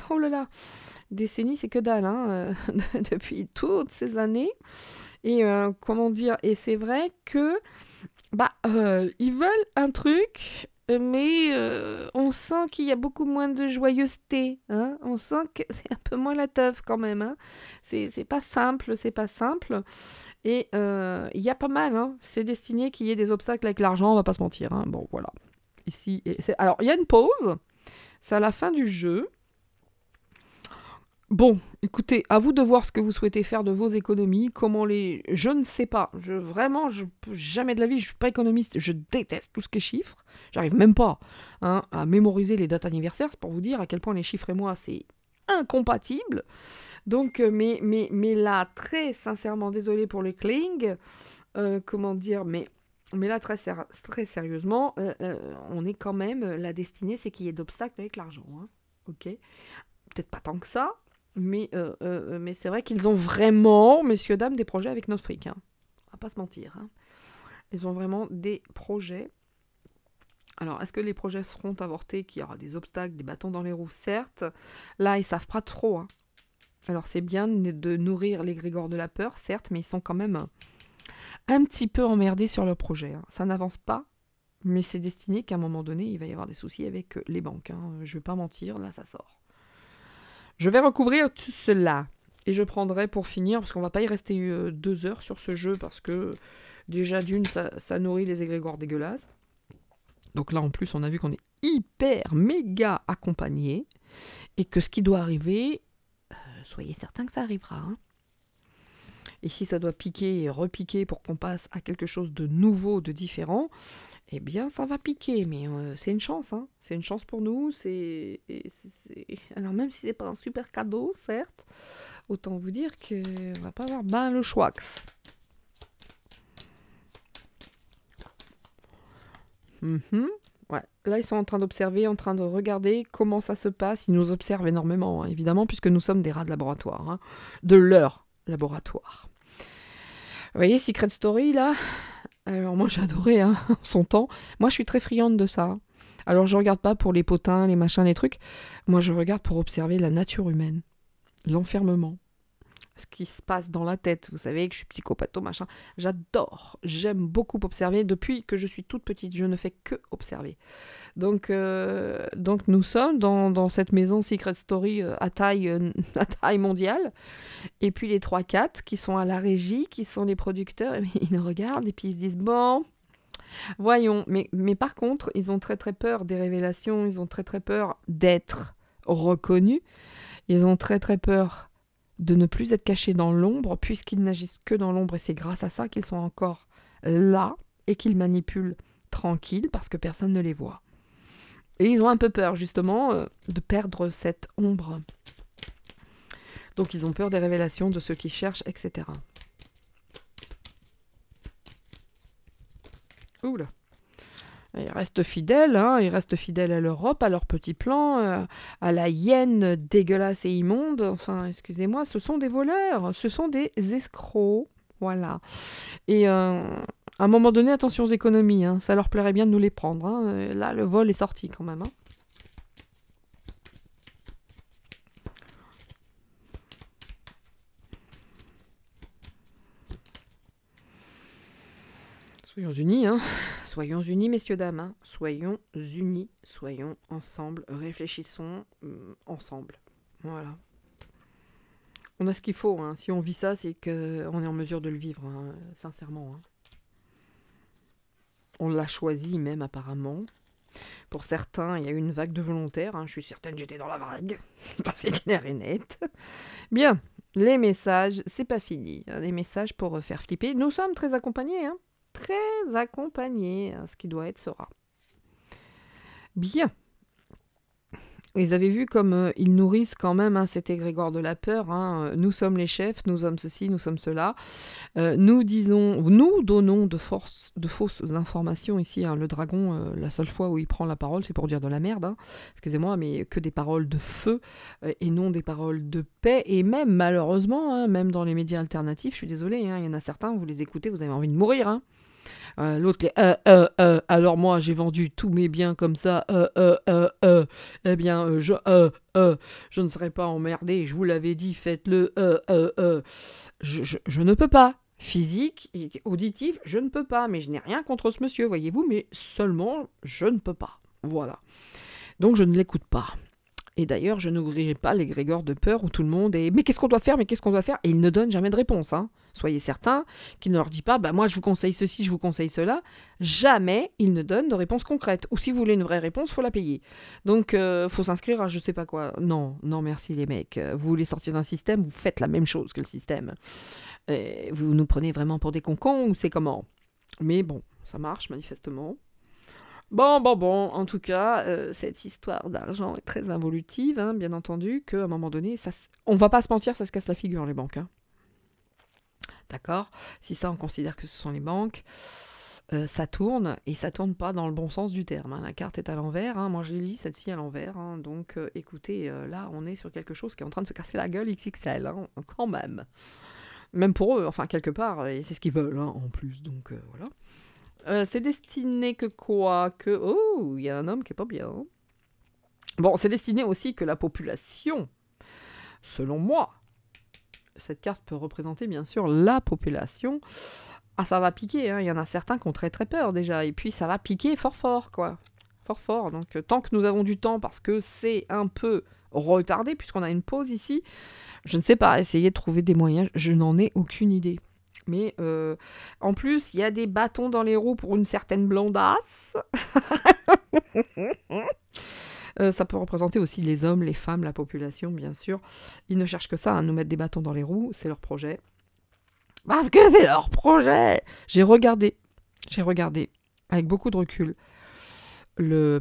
Oh là là, décennies, c'est que dalle. Depuis toutes ces années. Et comment dire, et c'est vrai que ils veulent un truc, mais on sent qu'il y a beaucoup moins de joyeuseté. Hein. On sent que c'est un peu moins la teuf quand même. Hein. C'est pas simple, c'est pas simple. Et il y a pas mal. Hein. C'est destiné qu'il y ait des obstacles avec l'argent, on va pas se mentir. Hein. Bon, voilà. Ici, alors, il y a une pause. C'est à la fin du jeu. Bon, écoutez, à vous de voir ce que vous souhaitez faire de vos économies, comment les... Je ne sais pas, jamais de la vie, je suis pas économiste, je déteste tout ce qui est chiffres, j'arrive même pas à mémoriser les dates anniversaires, c'est pour vous dire à quel point les chiffres et moi, c'est incompatible. Donc, mais là, très sincèrement, désolé pour le cling, comment dire, mais là, très sérieusement, on est quand même, la destinée, c'est qu'il y ait d'obstacles avec l'argent, hein, ok ? Peut-être pas tant que ça, mais c'est vrai qu'ils ont vraiment, messieurs, dames, des projets avec notre fric. Hein. On va pas se mentir. Hein. Ils ont vraiment des projets. Alors, est-ce que les projets seront avortés, qu'il y aura des obstacles, des bâtons dans les roues? Certes. Là, ils savent pas trop. Hein. Alors, c'est bien de nourrir l'égrégore de la peur, certes, mais ils sont quand même un petit peu emmerdés sur leur projet. Hein. Ça n'avance pas, mais c'est destiné qu'à un moment donné, il va y avoir des soucis avec les banques. Hein. Je vais pas mentir, là, ça sort. Je vais recouvrir tout cela. Et je prendrai pour finir, parce qu'on va pas y rester 2 heures sur ce jeu, parce que déjà d'une, ça nourrit les égrégores dégueulasses. Donc là, en plus, on a vu qu'on est hyper, méga accompagné, et que ce qui doit arriver, soyez certains que ça arrivera. Hein. Et si ça doit piquer et repiquer pour qu'on passe à quelque chose de nouveau, de différent, eh bien, ça va piquer. Mais c'est une chance, hein. C'est une chance pour nous. Alors, même si c'est pas un super cadeau, certes, autant vous dire qu'on va pas avoir le choix. Mhm. Ouais. Là, ils sont en train d'observer, en train de regarder comment ça se passe. Ils nous observent énormément, hein, évidemment, puisque nous sommes des rats de laboratoire, hein, de leur laboratoire. Vous voyez, Secret Story, là, alors moi j'ai adoré hein, son temps. Moi je suis très friande de ça. Alors je regarde pas pour les potins, les machins, les trucs. Moi je regarde pour observer la nature humaine, l'enfermement, ce qui se passe dans la tête. Vous savez que je suis psychopatho, machin. J'adore, j'aime beaucoup observer. Depuis que je suis toute petite, je ne fais que observer. Donc nous sommes dans cette maison Secret Story à taille mondiale. Et puis les 3-4 qui sont à la régie, qui sont les producteurs, ils nous regardent et puis ils se disent bon, voyons. Mais par contre, ils ont très très peur des révélations, ils ont très très peur d'être reconnus, ils ont très très peur de ne plus être cachés dans l'ombre, puisqu'ils n'agissent que dans l'ombre et c'est grâce à ça qu'ils sont encore là et qu'ils manipulent tranquille parce que personne ne les voit. Et ils ont un peu peur justement de perdre cette ombre. Donc ils ont peur des révélations de ceux qui cherchent, etc. Oula. Ils restent fidèles, hein, ils restent fidèles à l'Europe, à leur petit plan, à la hyène dégueulasse et immonde. Enfin, excusez-moi, ce sont des voleurs, ce sont des escrocs. Voilà. Et à un moment donné, attention aux économies, hein, ça leur plairait bien de nous les prendre. Hein. Là, le vol est sorti quand même. Hein. Soyons unis, hein. Soyons unis, messieurs, dames. Hein. Soyons unis, soyons ensemble, réfléchissons ensemble. Voilà. On a ce qu'il faut. Hein. Si on vit ça, c'est qu'on est en mesure de le vivre, hein, sincèrement. Hein. On l'a choisi même, apparemment. Pour certains, il y a eu une vague de volontaires. Hein. Je suis certaine que j'étais dans la vague. C'est clair et net. Bien. Les messages, c'est pas fini. Les messages pour faire flipper. Nous sommes très accompagnés, hein. Très accompagné, ce qui doit être sera. Bien. Ils avaient vu comme ils nourrissent quand même hein, cet égrégore de la peur. Hein. Nous sommes les chefs, nous sommes ceci, nous sommes cela. Nous donnons de fausses informations ici. Hein. Le dragon, la seule fois où il prend la parole, c'est pour dire de la merde. Hein. Excusez-moi, mais que des paroles de feu et non des paroles de paix. Et même, malheureusement, hein, même dans les médias alternatifs, je suis désolée, hein, il y en a certains, vous les écoutez, vous avez envie de mourir. Hein. L'autre, alors moi j'ai vendu tous mes biens comme ça, eh bien je ne serai pas emmerdé, je vous l'avais dit, faites-le, je ne peux pas. Physique, auditif, je ne peux pas, mais je n'ai rien contre ce monsieur, voyez-vous, mais seulement je ne peux pas. Voilà. Donc je ne l'écoute pas. Et d'ailleurs, je n'ouvrirai pas l'égrégore de peur où tout le monde est « Mais qu'est-ce qu'on doit faire? Mais qu'est-ce qu'on doit faire ?» Et il ne donne jamais de réponse. Hein. Soyez certains qu'il ne leur dit pas « Bah moi, je vous conseille ceci, je vous conseille cela. » Jamais il ne donne de réponse concrète. Ou si vous voulez une vraie réponse, il faut la payer. Donc, faut s'inscrire à je sais pas quoi. Non, non merci les mecs. Vous voulez sortir d'un système, vous faites la même chose que le système. Vous nous prenez vraiment pour des concons ou c'est comment? Mais bon, ça marche manifestement. Bon, en tout cas, cette histoire d'argent est très involutive, hein, bien entendu, qu'à un moment donné, on va pas se mentir, ça se casse la figure, les banques. Hein. D'accord? Si ça, on considère que ce sont les banques, ça tourne, et ça tourne pas dans le bon sens du terme. Hein. La carte est à l'envers, hein. Moi je lis celle-ci à l'envers, hein. Donc écoutez, là, on est sur quelque chose qui est en train de se casser la gueule XXL, hein, quand même. Même pour eux, enfin, quelque part, et c'est ce qu'ils veulent, hein, en plus, donc voilà. C'est destiné que quoi? Que... Oh, il y a un homme qui est pas bien. Bon, c'est destiné aussi que la population, selon moi, cette carte peut représenter bien sûr la population. Ah, ça va piquer, hein. Il y en a certains qui ont très très peur déjà, et puis ça va piquer fort fort, quoi. Fort fort, donc tant que nous avons du temps, parce que c'est un peu retardé, puisqu'on a une pause ici, je ne sais pas, essayer de trouver des moyens, je n'en ai aucune idée. Mais en plus, il y a des bâtons dans les roues pour une certaine blondasse. Ça peut représenter aussi les hommes, les femmes, la population, bien sûr. Ils ne cherchent que ça, hein, nous mettre des bâtons dans les roues, c'est leur projet. Parce que c'est leur projet. J'ai regardé, avec beaucoup de recul,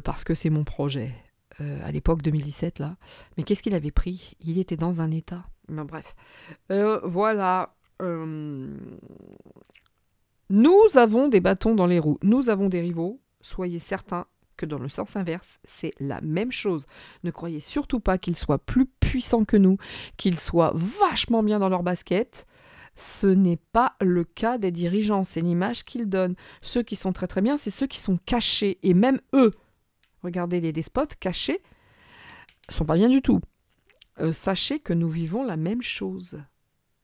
parce que c'est mon projet, à l'époque 2017, là. Mais qu'est-ce qu'il avait pris? Il était dans un état. Mais bref. Voilà. Nous avons des bâtons dans les roues, nous avons des rivaux, soyez certains que dans le sens inverse, c'est la même chose. Ne croyez surtout pas qu'ils soient plus puissants que nous, qu'ils soient vachement bien dans leur basket. Ce n'est pas le cas des dirigeants, c'est l'image qu'ils donnent. Ceux qui sont très très bien, c'est ceux qui sont cachés. Et même eux, regardez les despotes cachés, sont pas bien du tout. Sachez que nous vivons la même chose.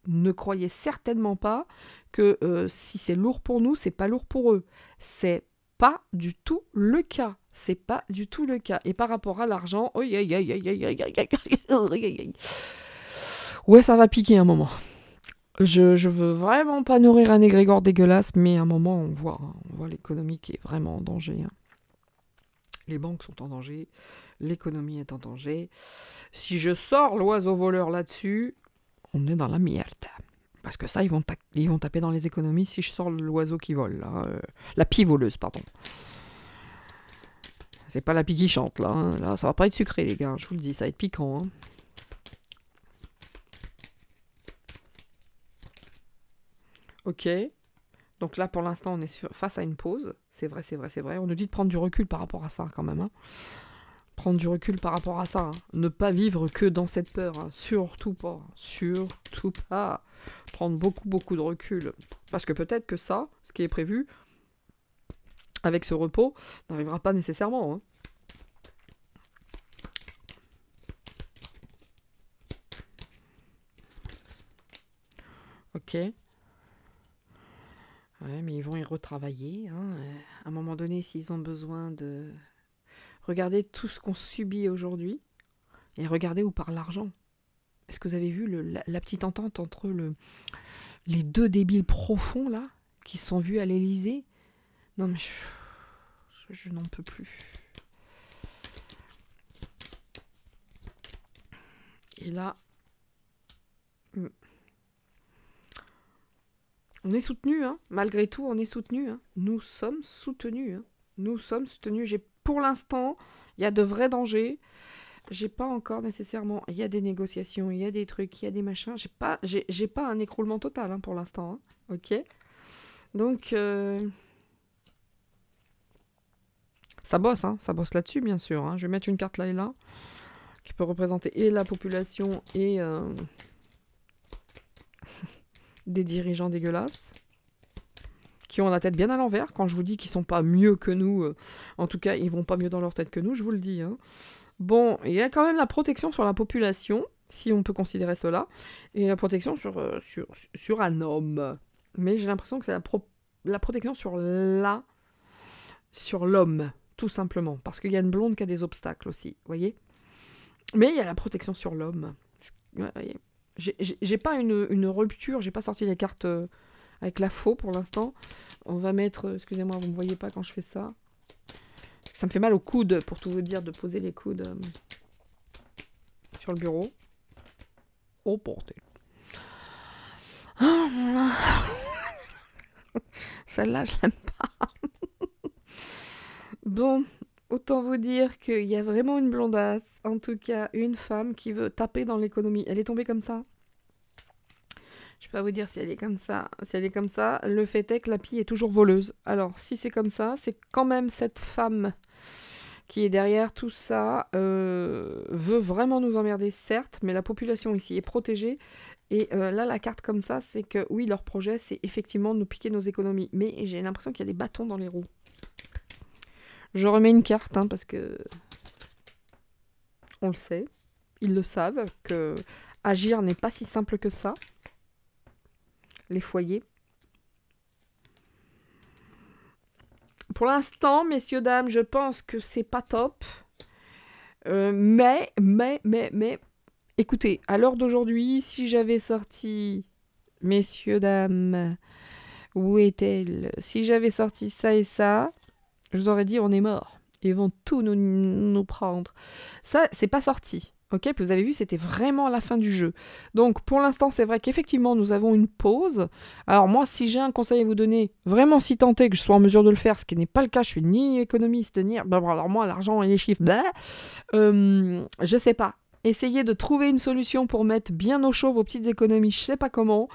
Ne croyez certainement pas que si c'est lourd pour nous, c'est pas lourd pour eux. C'est pas du tout le cas. C'est pas du tout le cas. Et par rapport à l'argent, ouais, ça va piquer un moment. Je veux vraiment pas nourrir un égrégore dégueulasse, mais à un moment, on voit l'économie qui est vraiment en danger. Les banques sont en danger, l'économie est en danger. Si je sors l'oiseau voleur là-dessus, on est dans la merde. Parce que ça, ils vont taper dans les économies si je sors l'oiseau qui vole. Là. La pie voleuse, pardon. C'est pas la pie qui chante, là. Hein. Là, ça va pas être sucré, les gars. Je vous le dis, ça va être piquant. Hein. Ok. Donc là, pour l'instant, on est face à une pause. C'est vrai. On nous dit de prendre du recul par rapport à ça, quand même. Hein. Prendre du recul par rapport à ça. Hein. Ne pas vivre que dans cette peur. Hein. Surtout pas. Surtout pas. Prendre beaucoup de recul. Parce que peut-être que ça, ce qui est prévu, avec ce repos, n'arrivera pas nécessairement. Hein. Ok. Ouais, mais ils vont y retravailler. Hein. À un moment donné, s'ils ont besoin de... Regardez tout ce qu'on subit aujourd'hui et regardez où part l'argent. Est-ce que vous avez vu la petite entente entre les deux débiles profonds, là, qui se sont vus à l'Élysée? Non, mais je n'en peux plus. Et là... On est soutenu, hein. Malgré tout, on est soutenu. Hein. Nous sommes soutenus. Hein. Nous sommes soutenus. Pour l'instant, il y a de vrais dangers. J'ai pas encore nécessairement... Il y a des négociations, il y a des trucs, il y a des machins. J'ai pas un écroulement total hein, pour l'instant. Hein. Ok. Donc, ça bosse là-dessus, bien sûr. Hein. Je vais mettre une carte là et là, qui peut représenter et la population et... des dirigeants dégueulasses qui ont la tête bien à l'envers. Quand je vous dis qu'ils sont pas mieux que nous, en tout cas, ils vont pas mieux dans leur tête que nous, je vous le dis. Hein. Bon, il y a quand même la protection sur la population, si on peut considérer cela, et la protection sur un homme. Mais j'ai l'impression que c'est la protection sur l'homme, tout simplement. Parce qu'il y a une blonde qui a des obstacles aussi, vous voyez. Mais il y a la protection sur l'homme. J'ai pas une rupture, j'ai pas sorti les cartes avec la faux pour l'instant. On va mettre, excusez-moi, vous me voyez pas quand je fais ça. Parce que ça me fait mal au coude, pour tout vous dire, de poser les coudes sur le bureau. Oh, bordel. Celle-là, je l'aime pas. Bon, autant vous dire qu'il y a vraiment une blondasse, en tout cas une femme qui veut taper dans l'économie. Elle est tombée comme ça. Je peux pas vous dire si elle est comme ça. Si elle est comme ça, le fait est que la pie est toujours voleuse. Alors, si c'est comme ça, c'est quand même cette femme qui est derrière tout ça, veut vraiment nous emmerder, certes, mais la population ici est protégée. Et là, la carte comme ça, c'est que oui, leur projet, c'est effectivement de nous piquer nos économies. Mais j'ai l'impression qu'il y a des bâtons dans les roues. Je remets une carte, hein, parce que on le sait, ils le savent, que agir n'est pas si simple que ça. Les foyers. Pour l'instant, messieurs, dames, je pense que c'est pas top. Mais, écoutez, à l'heure d'aujourd'hui, si j'avais sorti, messieurs, dames, où est-elle? Si j'avais sorti ça et ça, je vous aurais dit, on est mort. Ils vont tout nous prendre. Ça, c'est pas sorti. Ok, puis vous avez vu, c'était vraiment la fin du jeu. Donc, pour l'instant, c'est vrai qu'effectivement, nous avons une pause. Alors moi, si j'ai un conseil à vous donner, vraiment si tant est que je sois en mesure de le faire, ce qui n'est pas le cas, je suis ni économiste, ni... alors moi, l'argent et les chiffres, je sais pas. Essayez de trouver une solution pour mettre bien au chaud vos petites économies, je sais pas comment,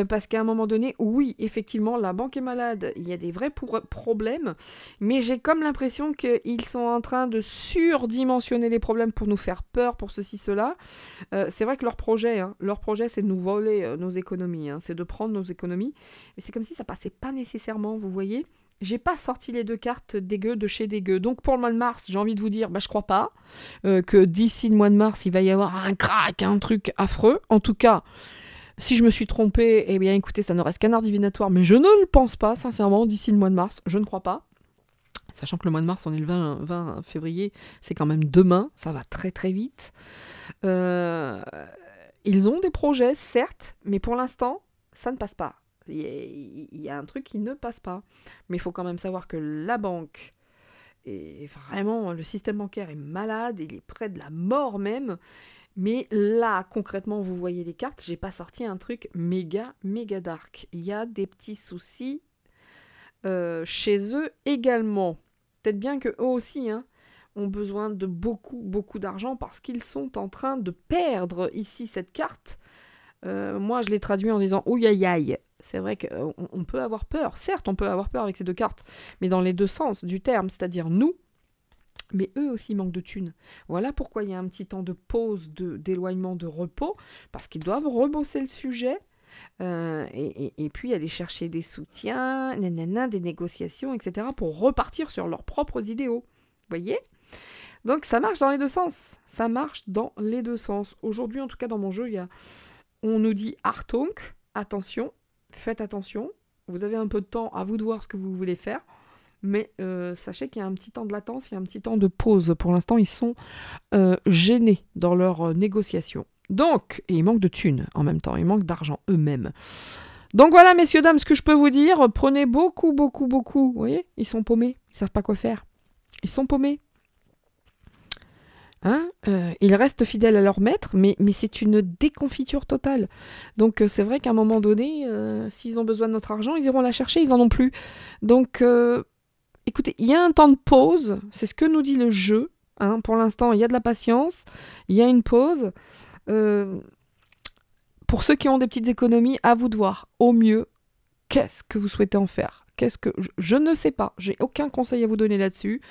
parce qu'à un moment donné, oui, effectivement, la banque est malade, il y a des vrais problèmes, mais j'ai comme l'impression qu'ils sont en train de surdimensionner les problèmes pour nous faire peur, pour ceci, cela. C'est vrai que leur projet, c'est de nous voler nos économies, hein, c'est de prendre nos économies, mais c'est comme si ça passait pas nécessairement, vous voyez. J'ai pas sorti les 2 cartes dégueu de chez dégueu. Donc pour le mois de mars, j'ai envie de vous dire, je crois pas que d'ici le mois de mars, il va y avoir un crack, un truc affreux. En tout cas, si je me suis trompée, eh bien écoutez, ça ne reste qu'un art divinatoire, mais je ne le pense pas, sincèrement, d'ici le mois de mars, je ne crois pas. Sachant que le mois de mars, on est le 20 février, c'est quand même demain, ça va très très vite. Ils ont des projets, certes, mais pour l'instant, ça ne passe pas. Il y a un truc qui ne passe pas. Mais il faut quand même savoir que la banque est vraiment... Le système bancaire est malade, il est près de la mort même. Mais là, concrètement, vous voyez les cartes, j'ai pas sorti un truc méga, méga dark. Il y a des petits soucis chez eux également. Peut-être bien que eux aussi ont besoin de beaucoup, beaucoup d'argent parce qu'ils sont en train de perdre ici cette carte. Moi, je l'ai traduit en disant « Ouïe aïe aïe ». C'est vrai qu'on peut avoir peur. Certes, on peut avoir peur avec ces 2 cartes, mais dans les 2 sens du terme, c'est-à-dire nous, mais eux aussi manquent de thunes. Voilà pourquoi il y a un petit temps de pause, d'éloignement, de repos, parce qu'ils doivent rebosser le sujet, et puis aller chercher des soutiens, des négociations, etc., pour repartir sur leurs propres idéaux. Vous voyez ? Donc ça marche dans les 2 sens. Ça marche dans les 2 sens. Aujourd'hui, en tout cas, dans mon jeu, on nous dit « Achtung », attention, faites attention, vous avez un peu de temps, à vous de voir ce que vous voulez faire, mais sachez qu'il y a un petit temps de latence, il y a un petit temps de pause. Pour l'instant, ils sont gênés dans leurs négociations. Donc, et ils manquent de thunes en même temps, ils manquent d'argent eux-mêmes. Donc voilà, messieurs, dames, ce que je peux vous dire, prenez beaucoup, beaucoup, beaucoup. Vous voyez, ils sont paumés, ils savent pas quoi faire. Ils sont paumés. Ils restent fidèles à leur maître, mais c'est une déconfiture totale. Donc c'est vrai qu'à un moment donné, s'ils ont besoin de notre argent, ils iront la chercher, ils en ont plus. Donc écoutez, il y a un temps de pause, c'est ce que nous dit le jeu. Pour l'instant, il y a de la patience, il y a une pause. Pour ceux qui ont des petites économies, à vous de voir, au mieux, qu'est-ce que vous souhaitez en faire ? Je ne sais pas, j'ai aucun conseil à vous donner là-dessus,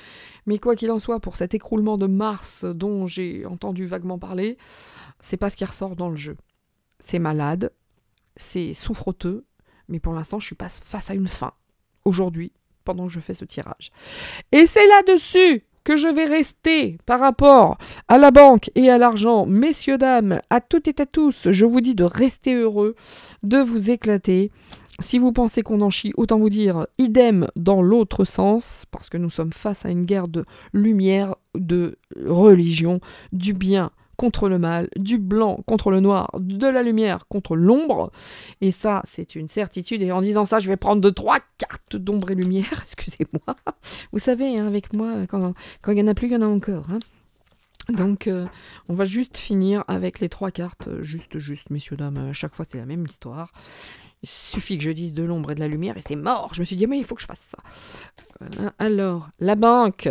mais quoi qu'il en soit, pour cet écroulement de Mars dont j'ai entendu vaguement parler, c'est pas ce qui ressort dans le jeu. C'est malade, c'est souffroteux, mais pour l'instant, je suis pas face à une fin, aujourd'hui, pendant que je fais ce tirage. Et c'est là-dessus que je vais rester par rapport à la banque et à l'argent. Messieurs, dames, à toutes et à tous, je vous dis de rester heureux, de vous éclater. Si vous pensez qu'on en chie, autant vous dire idem dans l'autre sens, parce que nous sommes face à une guerre de lumière, de religion, du bien contre le mal, du blanc contre le noir, de la lumière contre l'ombre. Et ça, c'est une certitude. Et en disant ça, je vais prendre 3 cartes d'ombre et lumière. Excusez-moi. Vous savez, avec moi, quand il n'y en a plus, il y en a encore. Donc, on va juste finir avec les 3 cartes. Juste, messieurs, dames. À chaque fois, c'est la même histoire. Il suffit que je dise de l'ombre et de la lumière et c'est mort. Je me suis dit, mais il faut que je fasse ça. Voilà. Alors, la banque.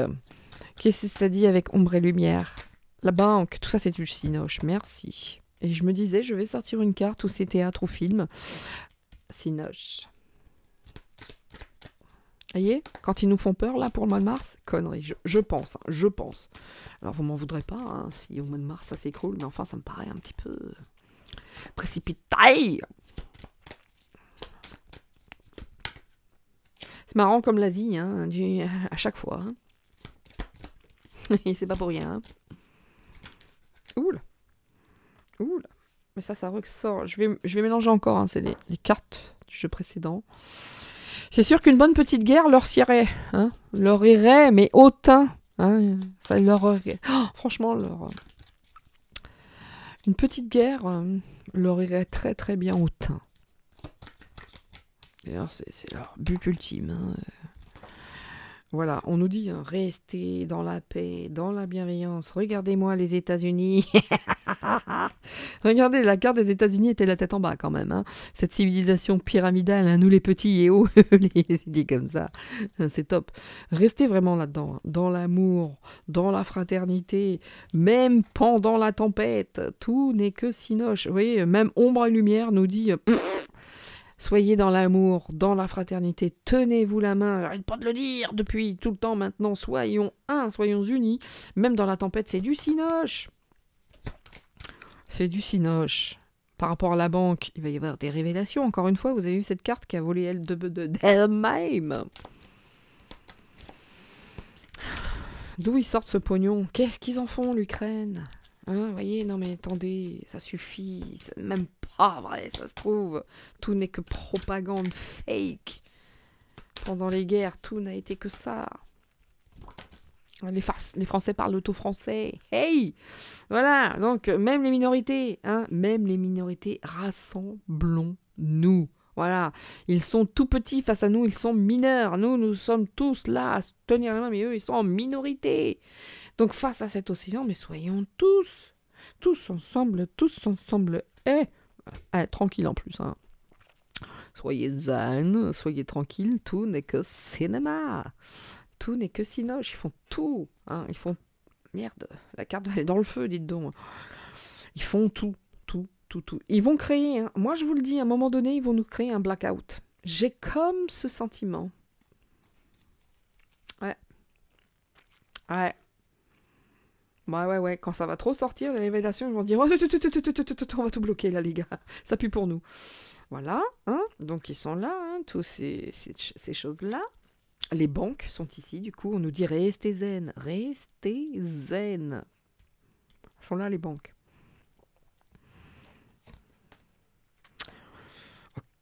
Qu'est-ce que ça dit avec ombre et lumière ? La banque, tout ça c'est du cinoche, merci. Et je me disais, je vais sortir une carte où c'est théâtre ou film. Cinoche. Vous voyez, quand ils nous font peur là pour le mois de mars, connerie, je pense, je pense. Alors vous m'en voudrez pas si au mois de mars ça s'écroule, mais enfin ça me paraît un petit peu précipité. C'est marrant comme l'Asie, à chaque fois. Et c'est pas pour rien. Oula. Mais ça ressort. Je vais mélanger encore, c'est les cartes du jeu précédent. C'est sûr qu'une bonne petite guerre leur irait, leur irait, mais au teint. Ça leur irait. Oh, franchement, une petite guerre leur irait très très bien au teint. D'ailleurs, c'est leur but ultime. Voilà, on nous dit, restez dans la paix, dans la bienveillance. Regardez-moi les États-Unis. Regardez, la carte des États-Unis était la tête en bas quand même. Hein. Cette civilisation pyramidale, hein, nous les petits et hauts, les idées comme ça, c'est top. Restez vraiment là-dedans, hein, dans l'amour, dans la fraternité, même pendant la tempête, tout n'est que cinoche. Vous voyez, même Ombre et Lumière nous dit... soyez dans l'amour, dans la fraternité, tenez-vous la main, j'arrête pas de le dire depuis tout le temps maintenant, soyons un, soyons unis, même dans la tempête, c'est du cinoche. C'est du cinoche. Par rapport à la banque, il va y avoir des révélations, encore une fois, vous avez vu cette carte qui a volé d'elle-même. D'où ils sortent ce pognon? Qu'est-ce qu'ils en font, l'Ukraine? Hein, voyez, non mais attendez, ça suffit, c'est même pas vrai, ça se trouve. Tout n'est que propagande fake. Pendant les guerres, tout n'a été que ça. Les Français parlent tout français. Hey! Voilà, donc même les minorités, hein, même les minorités, rassemblons-nous. Voilà, ils sont tout petits face à nous, ils sont mineurs. Nous sommes tous là à se tenir la main, mais eux, ils sont en minorité. Donc face à cet océan, mais soyons tous ensemble, tranquille en plus. Hein. Soyez zen, soyez tranquille, tout n'est que cinéma. Tout n'est que cinoche, ils font tout. Hein. Ils font... Merde, la carte elle est dans le feu, dites donc. Ils font tout. Ils vont créer, hein. Moi je vous le dis, à un moment donné, ils vont nous créer un blackout. J'ai comme ce sentiment. Ouais. Ouais, quand ça va trop sortir, les révélations, ils vont se dire, oh, on va tout bloquer là, les gars, ça pue pour nous. Voilà, hein, donc ils sont là, hein, tous ces choses-là. Les banques sont ici, du coup, on nous dit, restez zen. Ils sont là, les banques.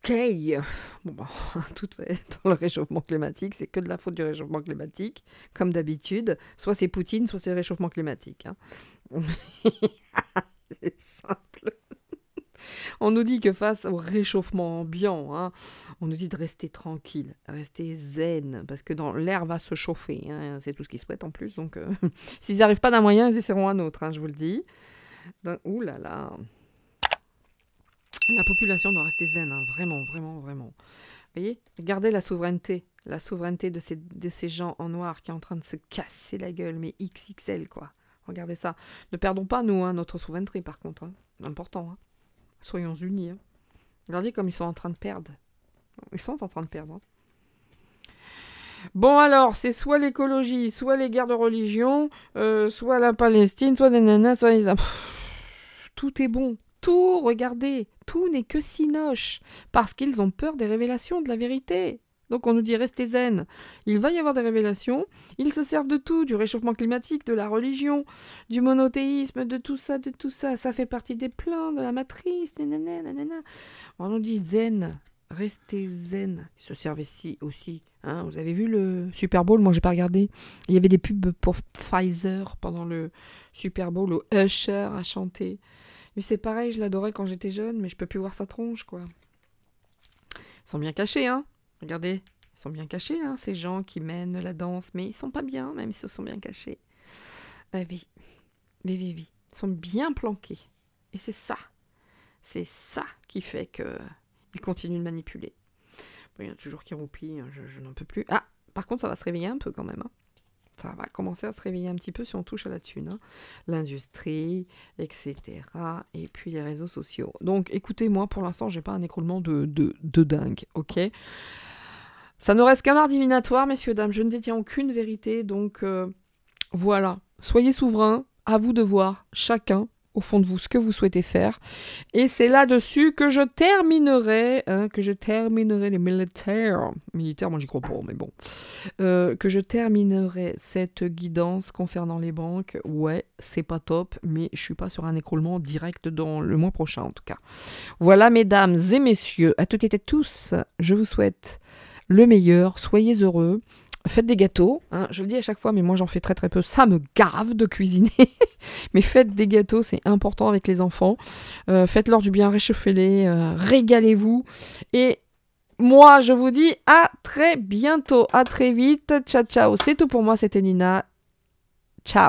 Ok, bon bah, tout fait dans le réchauffement climatique, c'est que de la faute du réchauffement climatique, comme d'habitude. Soit c'est Poutine, soit c'est le réchauffement climatique. Hein. C'est simple. On nous dit que face au réchauffement ambiant, hein, on nous dit de rester tranquille, rester zen, parce que l'air va se chauffer. Hein, c'est tout ce qu'ils souhaitent en plus. Donc, s'ils n'y arrivent pas d'un moyen, ils essaieront un autre, hein, je vous le dis. Ouh là là. La population doit rester zen, hein, vraiment. Vous voyez, regardez la souveraineté de ces gens en noir qui est en train de se casser la gueule, mais XXL quoi. Regardez ça. Ne perdons pas, nous, hein, notre souveraineté par contre. Hein. Important. Hein. Soyons unis. Hein. Regardez comme ils sont en train de perdre. Ils sont en train de perdre. Hein. Bon alors, c'est soit l'écologie, soit les guerres de religion, soit la Palestine, soit des nanas, soit les... Tout est bon. Tout, regardez, tout n'est que cinoche, parce qu'ils ont peur des révélations de la vérité. Donc on nous dit restez zen. Il va y avoir des révélations, ils se servent de tout, du réchauffement climatique, de la religion, du monothéisme, de tout ça, ça fait partie des plans, de la matrice, nanana. On nous dit zen, restez zen. Ils se servent ici aussi. Hein. Vous avez vu le Super Bowl? Moi j'ai pas regardé. Il y avait des pubs pour Pfizer pendant le Super Bowl où Usher a chanté. Mais c'est pareil, je l'adorais quand j'étais jeune, mais je peux plus voir sa tronche, quoi. Ils sont bien cachés, hein. Regardez, ils sont bien cachés, hein, ces gens qui mènent la danse, mais ils sont pas bien, même s'ils se sont bien cachés. Oui. Ils sont bien planqués. Et c'est ça qui fait qu'ils continuent de manipuler. Bon, il y en a toujours qui roupillent, je n'en peux plus. Ah, par contre, ça va se réveiller un peu quand même, hein. Ça va commencer à se réveiller un petit peu si on touche à la thune. Hein. L'industrie, etc. Et puis les réseaux sociaux. Donc écoutez, moi pour l'instant, j'ai pas un écroulement de dingue. Ok. Ça ne reste qu'un art divinatoire, messieurs, dames. Je ne détiens aucune vérité. Donc voilà. Soyez souverains. À vous de voir, chacun, au fond de vous, ce que vous souhaitez faire. Et c'est là-dessus que je terminerai, les militaires. Militaires, moi j'y crois pas, mais bon. Que je terminerai cette guidance concernant les banques. Ouais, c'est pas top, mais je suis pas sur un écroulement direct dans le mois prochain, en tout cas. Voilà, mesdames et messieurs, à toutes et à tous, je vous souhaite le meilleur. Soyez heureux. Faites des gâteaux, hein, je le dis à chaque fois, mais moi j'en fais très très peu, ça me gave de cuisiner, mais faites des gâteaux, c'est important avec les enfants, faites-leur du bien, réchauffez-les, régalez-vous, et moi je vous dis à très bientôt, à très vite, ciao ciao, c'est tout pour moi, c'était Nina, ciao.